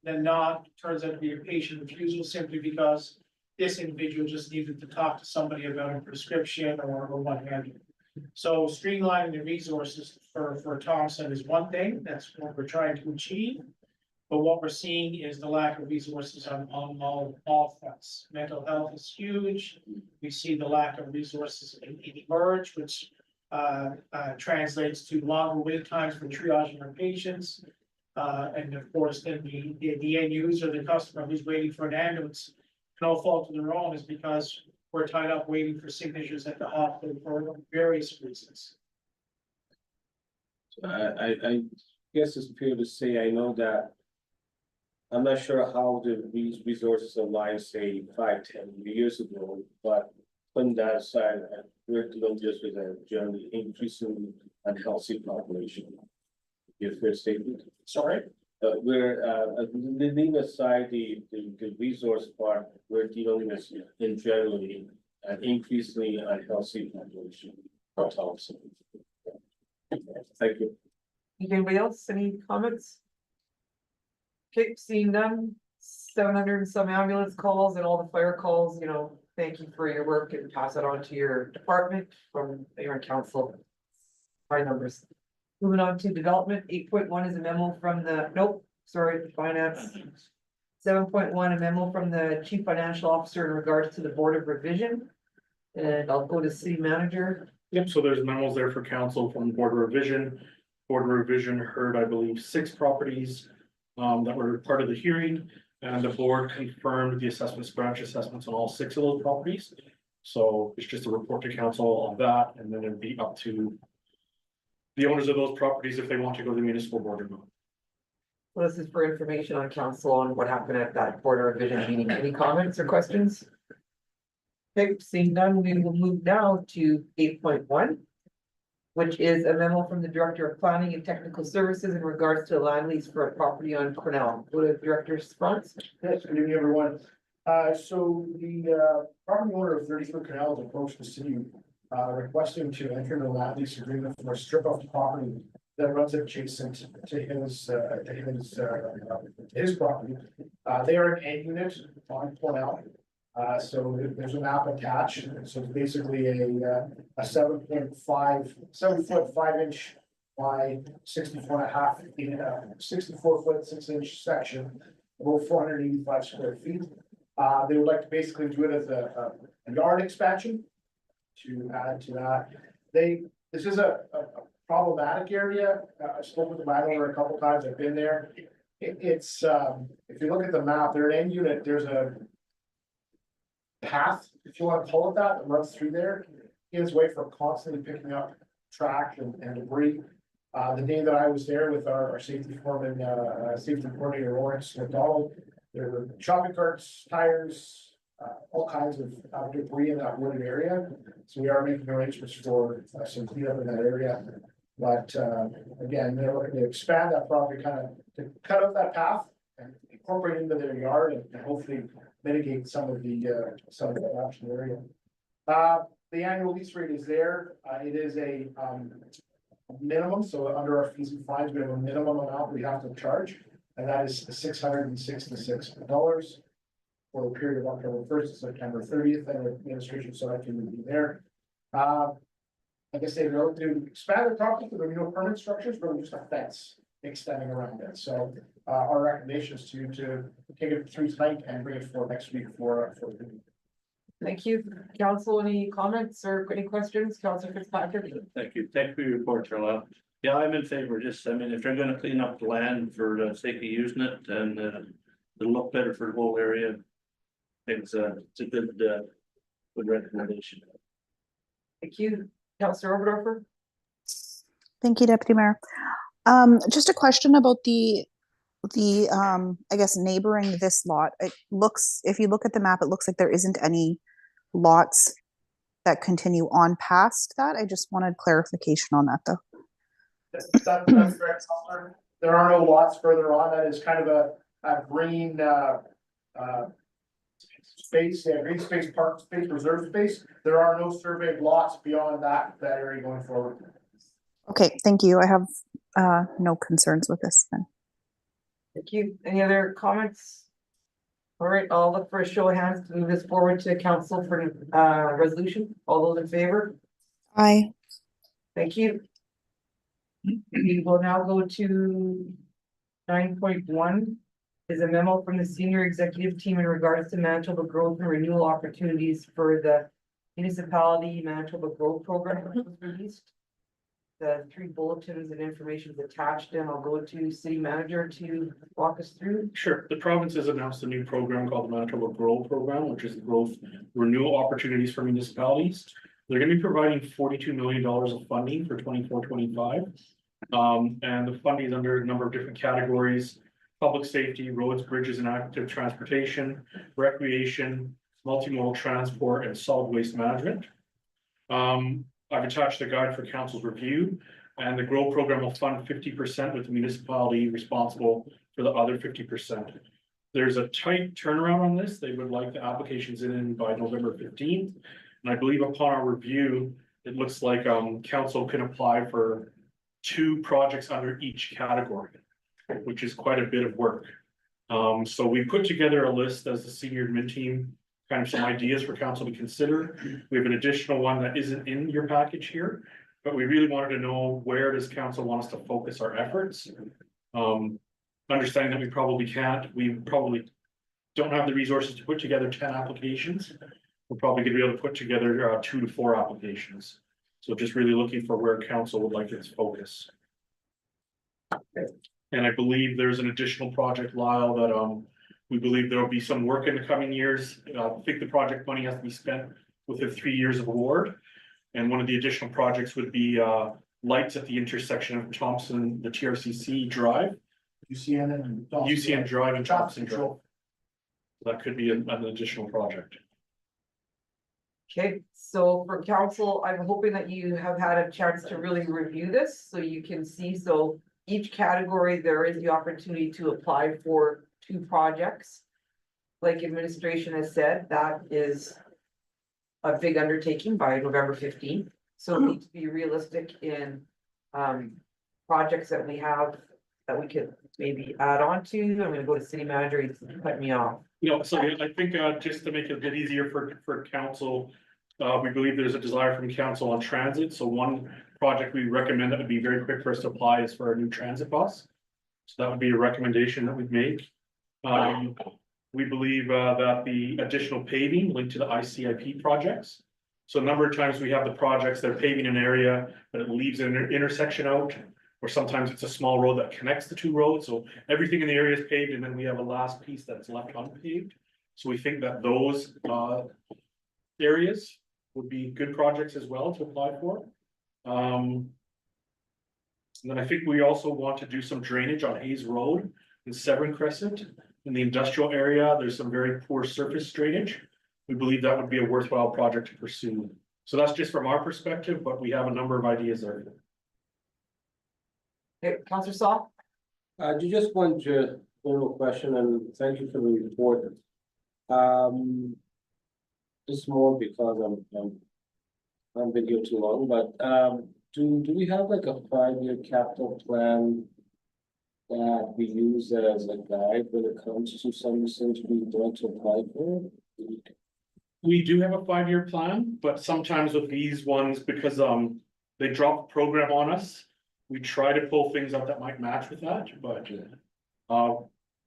than not, turns out to be a patient refusal simply because this individual just needed to talk to somebody about a prescription or what have you. So streamlining the resources for Thompson is one thing, that's what we're trying to achieve. But what we're seeing is the lack of resources on all fronts. Mental health is huge. We see the lack of resources in emerge, which translates to longer wait times for triaging our patients. And of course, then the end user, the customer who's waiting for an ambulance, no fault of their own, is because we're tied up waiting for signatures at the hospital for various reasons. I guess it's fair to say, I know that. I'm not sure how these resources align, say, 5-10 years ago, but putting that aside, we're dealing just with a generally increasing unhealthy population. If fair statement. Sorry? We're leaving aside the resource part, we're dealing with in generally an increasingly unhealthy population for Thompson. Thank you. Anybody else, any comments? Okay, seeing none, 700 and some ambulance calls and all the fire calls, you know, thank you for your work and pass it on to your department from your council. High numbers. Moving on to development, 8.1 is a memo from finance. 7.1, a memo from the chief financial officer in regards to the board of revision. And I'll go to city manager. Yep, so there's memos there for council from the Board of Revision. Board of Revision heard, I believe, 6 properties that were part of the hearing, and the board confirmed the assessments, branch assessments on all 6 of those properties. So it's just a report to council on that, and then it'd be up to the owners of those properties if they want to go to the municipal board or not. Well, this is for information on council on what happened at that board of revision meeting. Any comments or questions? Okay, seeing none, we will move now to 8.1. Which is a memo from the Director of Planning and Technical Services in regards to a land lease for a property on Cornell. Go to Director's response. Yes, good evening, everyone. So the property owner of 34 Canal has approached the city requesting to enter into a land lease agreement for a strip of property that runs adjacent to his property. They are an A unit on Cornell. So there's a map attached, so it's basically a 7 foot 5 inch by 64 foot 6 inch section, about 485 square feet. They would like to basically do it as a yard expansion to add to that. This is a problematic area. I spoke with the landowner a couple times. I've been there. It's if you look at the map, there's an end unit, there's a path, if you want to call it that runs through there. His way for constantly picking up trash and debris. The day that I was there with our safety foreman, safety coordinator Lawrence McDonald, there were shopping carts, tires, all kinds of debris in that wooded area. So we are making arrangements for some cleanup in that area. But again, they're looking to expand that property, kind of to cut out that path and incorporate into their yard and hopefully mitigate some of the option area. The annual lease rate is there. It is a minimum, so under our fees and fines, we have a minimum amount we have to charge, and that is $666 for the period of October 1st to September 30th, and the administration so I can be there. Like I say, they're looking to expand the property, but there are no permanent structures, really just a fence extending around it. So our recommendation is to take it through tonight and bring it forward next week for. Thank you. Council, any comments or any questions? Councilor Fitzpatrick? Thank you for your report, Charlotte. Yeah, I'm in favor of this. I mean, if they're gonna clean up the land for the sake of using it and it'll look better for the whole area. It's a good recommendation. Thank you. Councilor Oberdorfer? Thank you, Deputy Mayor. Just a question about the I guess neighboring this lot. It looks, if you look at the map, it looks like there isn't any lots that continue on past that. I just wanted clarification on that though. That's correct, Counselor. There are no lots further on. That is kind of a green space, green space, park space, reserve space. There are no surveyed lots beyond that area going forward. Okay, thank you. I have no concerns with this then. Thank you. Any other comments? All right, I'll look for a show of hands to move this forward to council for resolution. All those in favor? Aye. Thank you. We will now go to 9.1 is a memo from the senior executive team in regards to Manitoba growth and renewal opportunities for the municipality Manitoba growth program that was released. The 3 bulletins and information is attached, and I'll go to city manager to walk us through. Sure, the province has announced a new program called the Manitoba Grow Program, which is growth renewal opportunities for municipalities. They're gonna be providing $42 million of funding for 24-25. And the funding is under a number of different categories: public safety, roads, bridges, and active transportation, recreation, multimodal transport, and solid waste management. I've attached a guide for council's review, and the GROW program will fund 50% with the municipality responsible for the other 50%. There's a tight turnaround on this. They would like the applications in by November 15th. And I believe upon our review, it looks like council can apply for 2 projects under each category, which is quite a bit of work. So we put together a list as the senior admin team, kind of some ideas for council to consider. We have an additional one that isn't in your package here, but we really wanted to know, where does council want us to focus our efforts? Understanding that we probably don't have the resources to put together 10 applications. We're probably gonna be able to put together 2 to 4 applications. So just really looking for where council would like its focus. And I believe there's an additional project, Lyle, that we believe there will be some work in the coming years. I think the project money has to be spent within 3 years of award. And one of the additional projects would be lights at the intersection of Thompson, the TRCC Drive, UCN Drive and Thompson Drive. That could be an additional project. Okay, so for council, I'm hoping that you have had a chance to really review this, so you can see, so each category, there is the opportunity to apply for 2 projects. Like administration has said, that is a big undertaking by November 15th, so we need to be realistic in projects that we have that we could maybe add on to. I'm gonna go to city manager, he's cut me off. So I think just to make it a bit easier for council, we believe there's a desire from council on transit. So one project we recommend that would be very quick for us to apply is for a new transit bus. So that would be a recommendation that we'd make. We believe that the additional paving linked to the ICIP projects. So a number of times we have the projects, they're paving an area, but it leaves an intersection out. Or sometimes it's a small road that connects the 2 roads, so everything in the area is paved, and then we have a last piece that's left unpaved. So we think that those areas would be good projects as well to apply for. And then I think we also want to do some drainage on Hayes Road and Severn Crescent. In the industrial area, there's some very poor surface drainage. We believe that would be a worthwhile project to pursue. So that's just from our perspective, but we have a number of ideas there. Okay, Councillor Saul? Just one general question, and thank you for the report. It's more because I've been here too long, but do we have like a 5-year capital plan that we use as a guide when it comes to some things we want to apply for? We do have a 5-year plan, but sometimes with these ones, because they drop the program on us, we try to pull things up that might match with that, but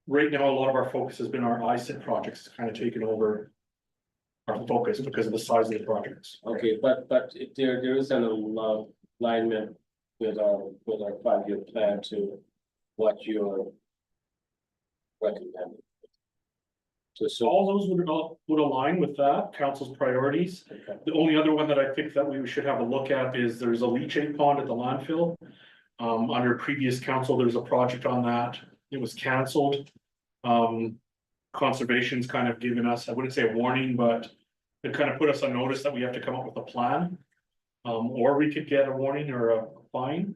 right now, a lot of our focus has been our ISIT projects, kind of taken over our focus because of the size of the projects. Okay, but if there is an alignment with our 5-year plan to what you're recommending. So all those would align with that, council's priorities. Okay. The only other one that I think that we should have a look at is there's a leachate pond at the landfill. Under previous council, there's a project on that. It was canceled. Conservation's kind of given us, I wouldn't say a warning, but it kind of put us on notice that we have to come up with a plan. Or we could get a warning or a fine,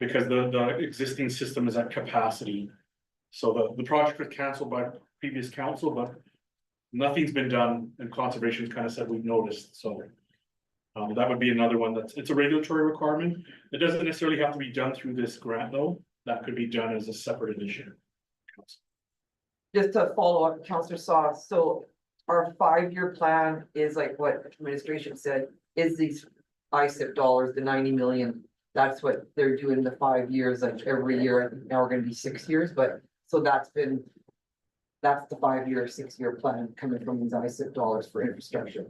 because the existing system is at capacity. So the project was canceled by previous council, but nothing's been done, and conservation's kind of said we've noticed, so. That would be another one it's a regulatory requirement. It doesn't necessarily have to be done through this grant, though. That could be done as a separate initiative. Just to follow up, Councillor Saw, so our 5-year plan is like what administration said, is these ISIP dollars, the 90 million. That's what they're doing the 5 years, like every year. I think now we're gonna be 6 years, but so that's the 5-year, 6-year plan coming from these ISIP dollars for infrastructure.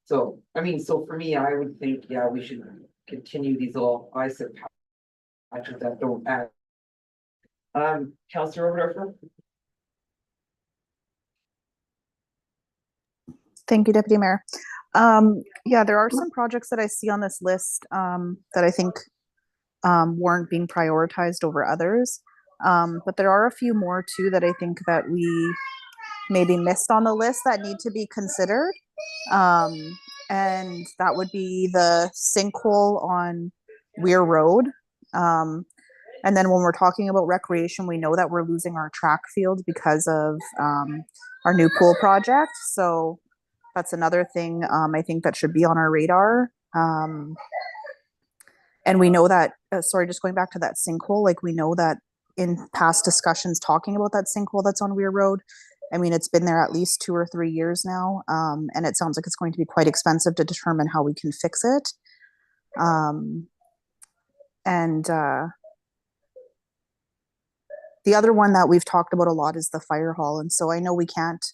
So, I mean, so for me, I would think, yeah, we should continue these little ISIP patches that don't add. Councillor Overdorfer? Thank you, Deputy Mayor. Yeah, there are some projects that I see on this list that I think weren't being prioritized over others. But there are a few more too that I think that we maybe missed on the list that need to be considered. And that would be the sinkhole on Weir Road. And then when we're talking about recreation, we know that we're losing our track field because of our new pool project. So that's another thing I think that should be on our radar. And we know that, sorry, just going back to that sinkhole, like we know that in past discussions talking about that sinkhole that's on Weir Road, I mean, it's been there at least 2 or 3 years now. And it sounds like it's going to be quite expensive to determine how we can fix it. The other one that we've talked about a lot is the fire hall. And so I know we can't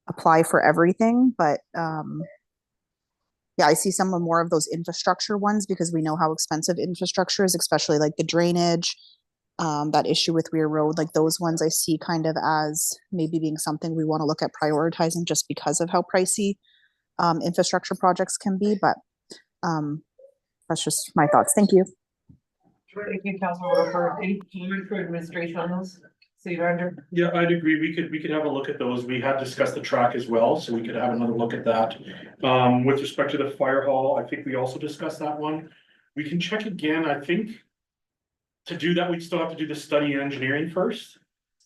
apply for everything, but yeah, I see some more of those infrastructure ones because we know how expensive infrastructure is, especially like the drainage, that issue with Weir Road, like those ones I see kind of as maybe being something we want to look at prioritizing just because of how pricey infrastructure projects can be. But that's just my thoughts. Thank you. Thank you, Councilor Woodford. Any comment for administration on those? City Manager? Yeah, I'd agree. We could have a look at those. We had discussed the track as well, so we could have another look at that. With respect to the fire hall, I think we also discussed that one. We can check again. I think to do that, we'd still have to do the study and engineering first.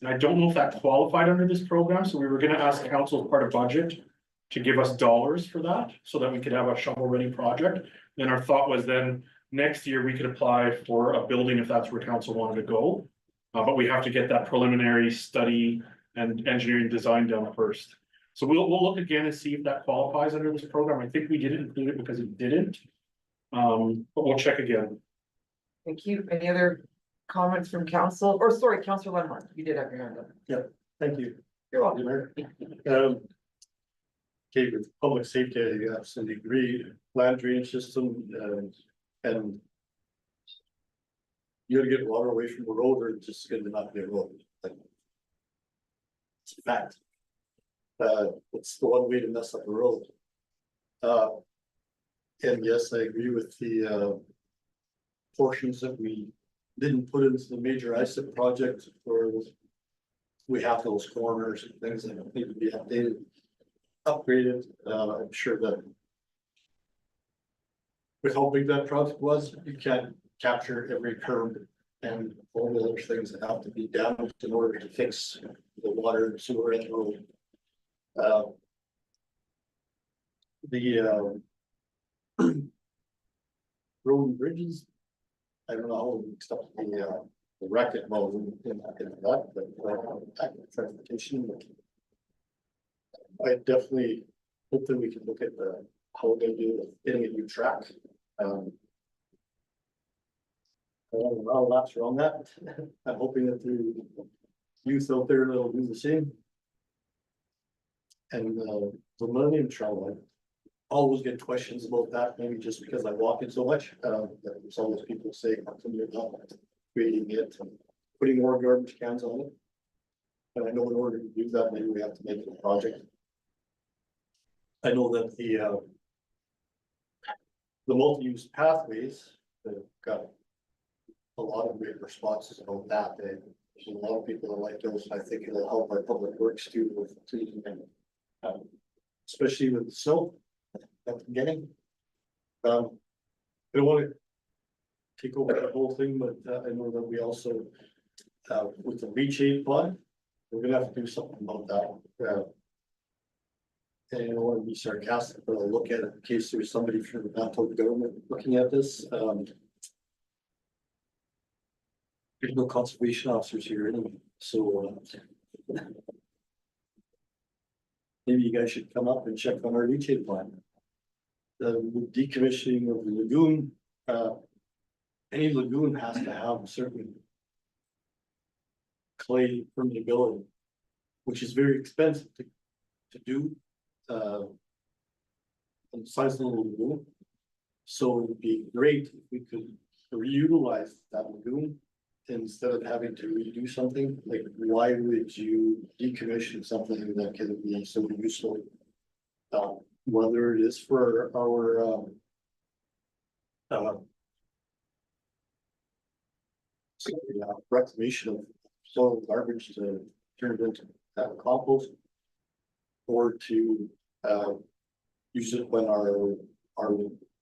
And I don't know if that qualified under this program, so we were gonna ask council as part of budget to give us dollars for that, so that we could have a shovel-ready project. Then our thought was then next year we could apply for a building if that's where council wanted to go. But we have to get that preliminary study and engineering design done first. So we'll look again and see if that qualifies under this program. I think we didn't include it because it didn't. But we'll check again. Thank you. Any other comments from council? Or sorry, Councilor Lenhart, you did have your hand up. Thank you. You're welcome. Okay, with public safety, I absolutely agree, land drainage system, and you gotta get water away from the road or it's just gonna not be a road. Like, it's a fact. It's the one way to mess up the road. And yes, I agree with the portions that we didn't put into the major ISIP project, where we have those corners and things that need to be updated, upgraded. I'm sure that with how big that project was, you can't capture every curb and all the other things that have to be damaged in order to fix the water and sewer and road. Road and bridges, I don't know how mixed up the racket mode in that, but transportation. I definitely hope that we can look at how we're gonna do getting a new track. I don't know how laps are on that. I'm hoping that the youth out there will do the same. And the Millennium Trail, I always get questions about that, maybe just because I walk it so much. There's always people saying, how come you're not creating it and putting more garbage cans on it? And I know in order to do that, maybe we have to make it a project. I know that the multi-use pathways that got a lot of great responses about that. There's a lot of people that like those. I think it'll help our public works too with especially with the snow at the beginning. I don't want to take over the whole thing, but I know that we also with the leachate pond, we're gonna have to do something about that. And I don't want to be sarcastic, but I'll look at it in case there's somebody from the Manitoba government looking at this. There's no conservation officers here anyway, so maybe you guys should come up and check on our leachate plan. with decommissioning of the lagoon, any lagoon has to have a certain clay permeability, which is very expensive to do, on the size of the lagoon. So it would be great if we could reutilize that lagoon instead of having to redo something. Like, why would you decommission something that can be so useful? Whether it is for our reclamation of soil garbage to turn it into compost, or to use it when our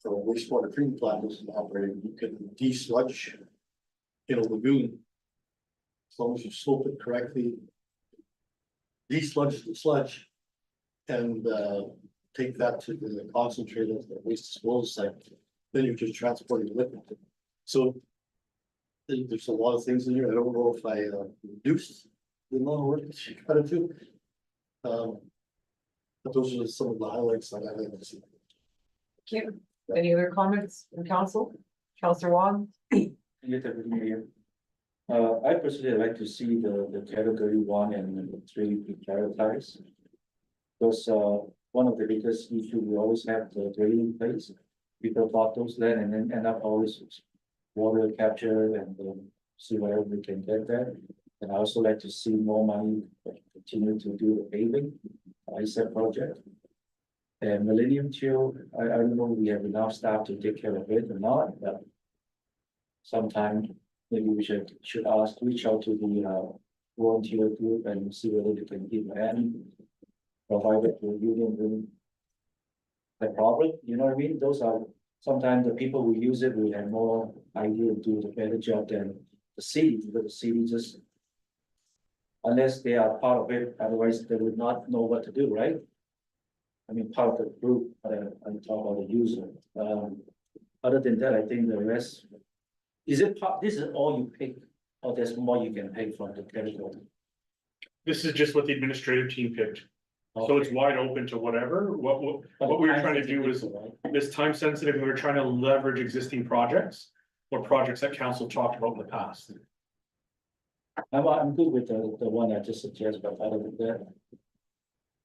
wastewater treatment plant is operating. You can de-sludge in a lagoon as long as you slope it correctly, de-sludge the sludge, and take that to the concentrator of the waste disposal site. Then you're just transporting liquid. So there's a lot of things in here. I don't know if I reduced the amount of work that you gotta do. But those are some of the highlights that I like to see. Thank you. Any other comments from council? Councillor Wong? You have a million. I personally like to see the category 1 and 3 be prioritized. Because one of the biggest issue we always have the draining place. People bought those land and then end up always water capture and see where we can get that. And I also like to see more money continue to do the paving, ISEP project. And Millennium Chill, I don't know if we have enough staff to take care of it or not, but sometime maybe we should reach out to the volunteer group and see whether they can give a hand, provided the union room. The problem, you know what I mean? Those are sometimes the people who use it will have more idea to do the better job than the city, because the city just, unless they are part of it, otherwise they would not know what to do, right? I mean, part of the group, I'm talking about the user. Other than that, I think the rest, is it part, this is all you pick, or there's more you can pick from the category? This is just what the administrative team picked. So it's wide open to whatever. What we were trying to do is, this time sensitive, we were trying to leverage existing projects or projects that council talked about in the past. I'm good with the one I just suggested, but other than that,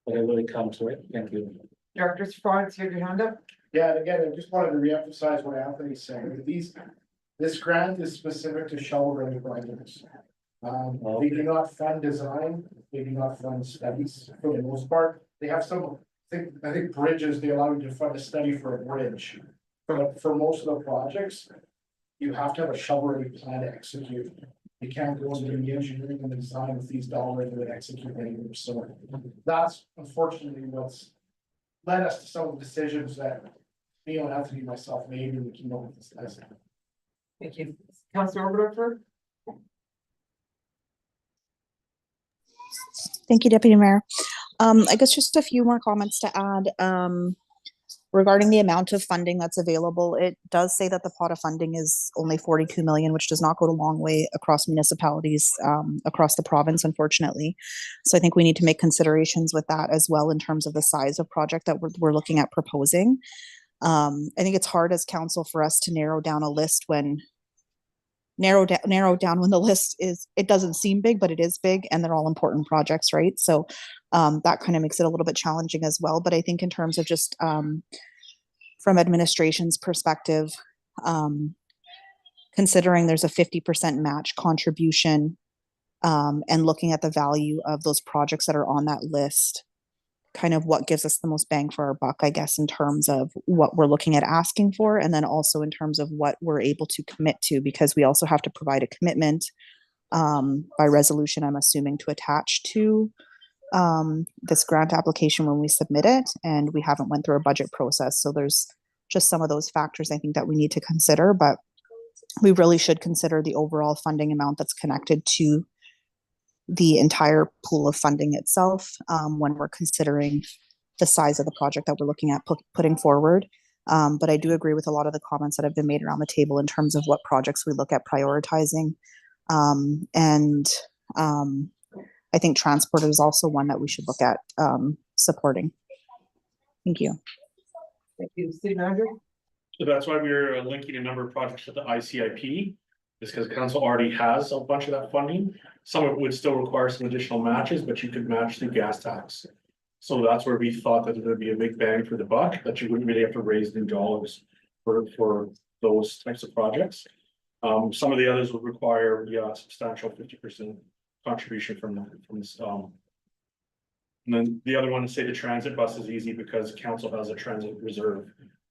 whatever it comes to it, thank you. Director Sprott, you have your hand up? Yeah, and again, I just wanted to reemphasize what Anthony's saying. This grant is specific to shovel-ready projects. They do not fund design, they do not fund studies for the most part. They have some, I think bridges, they allow you to fund a study for a bridge. But for most of the projects, you have to have a shovel-ready plan to execute. You can't go into the engineering and design with these dollars and execute anymore. So that's unfortunately what's led us to some of the decisions that me and Anthony and myself made when we came up with this lesson. Thank you. Councillor Oberdorfer? Thank you, Deputy Mayor. I guess just a few more comments to add. Regarding the amount of funding that's available, it does say that the pot of funding is only 42 million, which does not go a long way across municipalities across the province, unfortunately. So I think we need to make considerations with that as well in terms of the size of project that we're looking at proposing. I think it's hard as council for us to narrow down a list when narrow down when the list is, it doesn't seem big, but it is big, and they're all important projects, right? So that kind of makes it a little bit challenging as well. But I think in terms of just from administration's perspective, considering there's a 50% match contribution and looking at the value of those projects that are on that list, kind of what gives us the most bang for our buck, I guess, in terms of what we're looking at asking for, and then also in terms of what we're able to commit to, because we also have to provide a commitment by resolution, I'm assuming, to attach to this grant application when we submit it, and we haven't went through a budget process. So there's just some of those factors I think that we need to consider, but we really should consider the overall funding amount that's connected to the entire pool of funding itself when we're considering the size of the project that we're looking at putting forward. But I do agree with a lot of the comments that have been made around the table in terms of what projects we look at prioritizing. I think transport is also one that we should look at supporting. Thank you. Thank you, City Manager. So that's why we're linking a number of projects to the ICIP. Is because council already has a bunch of that funding. Some of it would still require some additional matches, but you could match the gas tax. So that's where we thought that there'd be a big bang for the buck, that you wouldn't really have to raise new dollars for those types of projects. Some of the others would require, yeah, substantial 50% contribution from this. And then the other one, say the transit bus is easy because council has a transit reserve.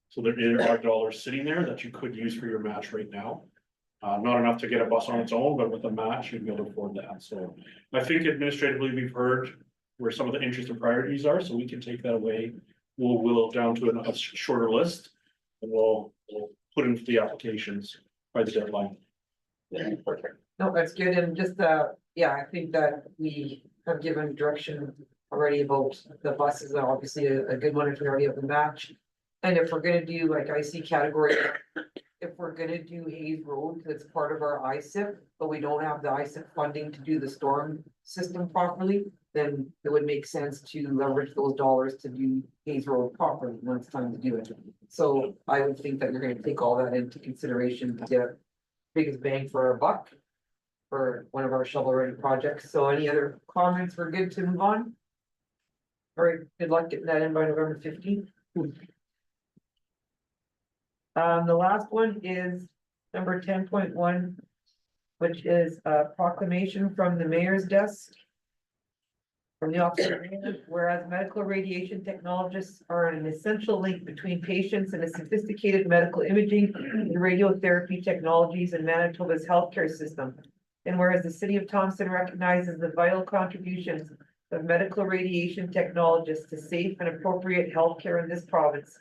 So there are dollars sitting there that you could use for your match right now. Not enough to get a bus on its own, but with a match, you'd be able to afford that. So I think administratively, we've heard where some of the interest and priorities are, so we can take that away. We'll whittle it down to a shorter list, and we'll put in the applications by the deadline. No, that's good, and just, yeah, I think that we have given direction already about the buses, are obviously a good one if we already have the match. And if we're gonna do like IC category, if we're gonna do Hayes Road, because it's part of our ISIP, but we don't have the ISIP funding to do the storm system properly, then it would make sense to leverage those dollars to do Hayes Road properly when it's time to do it. So I would think that you're gonna take all that into consideration to get biggest bang for our buck for one of our shovel-ready projects. So any other comments? We're good to move on? All right, good luck getting that in by November 15th. The last one is number 10.1, which is a proclamation from the mayor's desk. From the office of Mayor, whereas medical radiation technologists are an essential link between patients and a sophisticated medical imaging and radiotherapy technologies in Manitoba's healthcare system. And whereas the city of Thompson recognizes the vital contributions of medical radiation technologists to safe and appropriate healthcare in this province.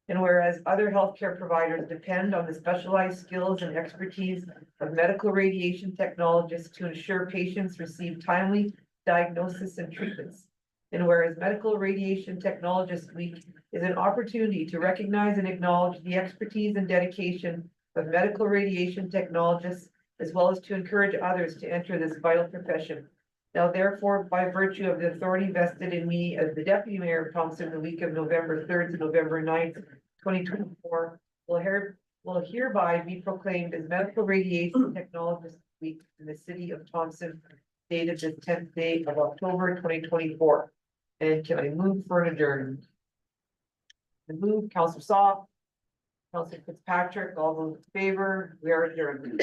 And whereas other healthcare providers depend on the specialized skills and expertise of medical radiation technologists to ensure patients receive timely diagnosis and treatments. And whereas Medical Radiation Technologist Week is an opportunity to recognize and acknowledge the expertise and dedication of medical radiation technologists, as well as to encourage others to enter this vital profession. Now therefore, by virtue of the authority vested in me as the Deputy Mayor of Thompson the week of November 3rd to November 9th, 2024, will hereby be proclaimed as Medical Radiation Technologist Week in the city of Thompson, dated the 10th day of October 2024. And can I move for an adjournment? I move, Councilor Saw, Councilor Fitzpatrick, all those in favor, we are adjourned.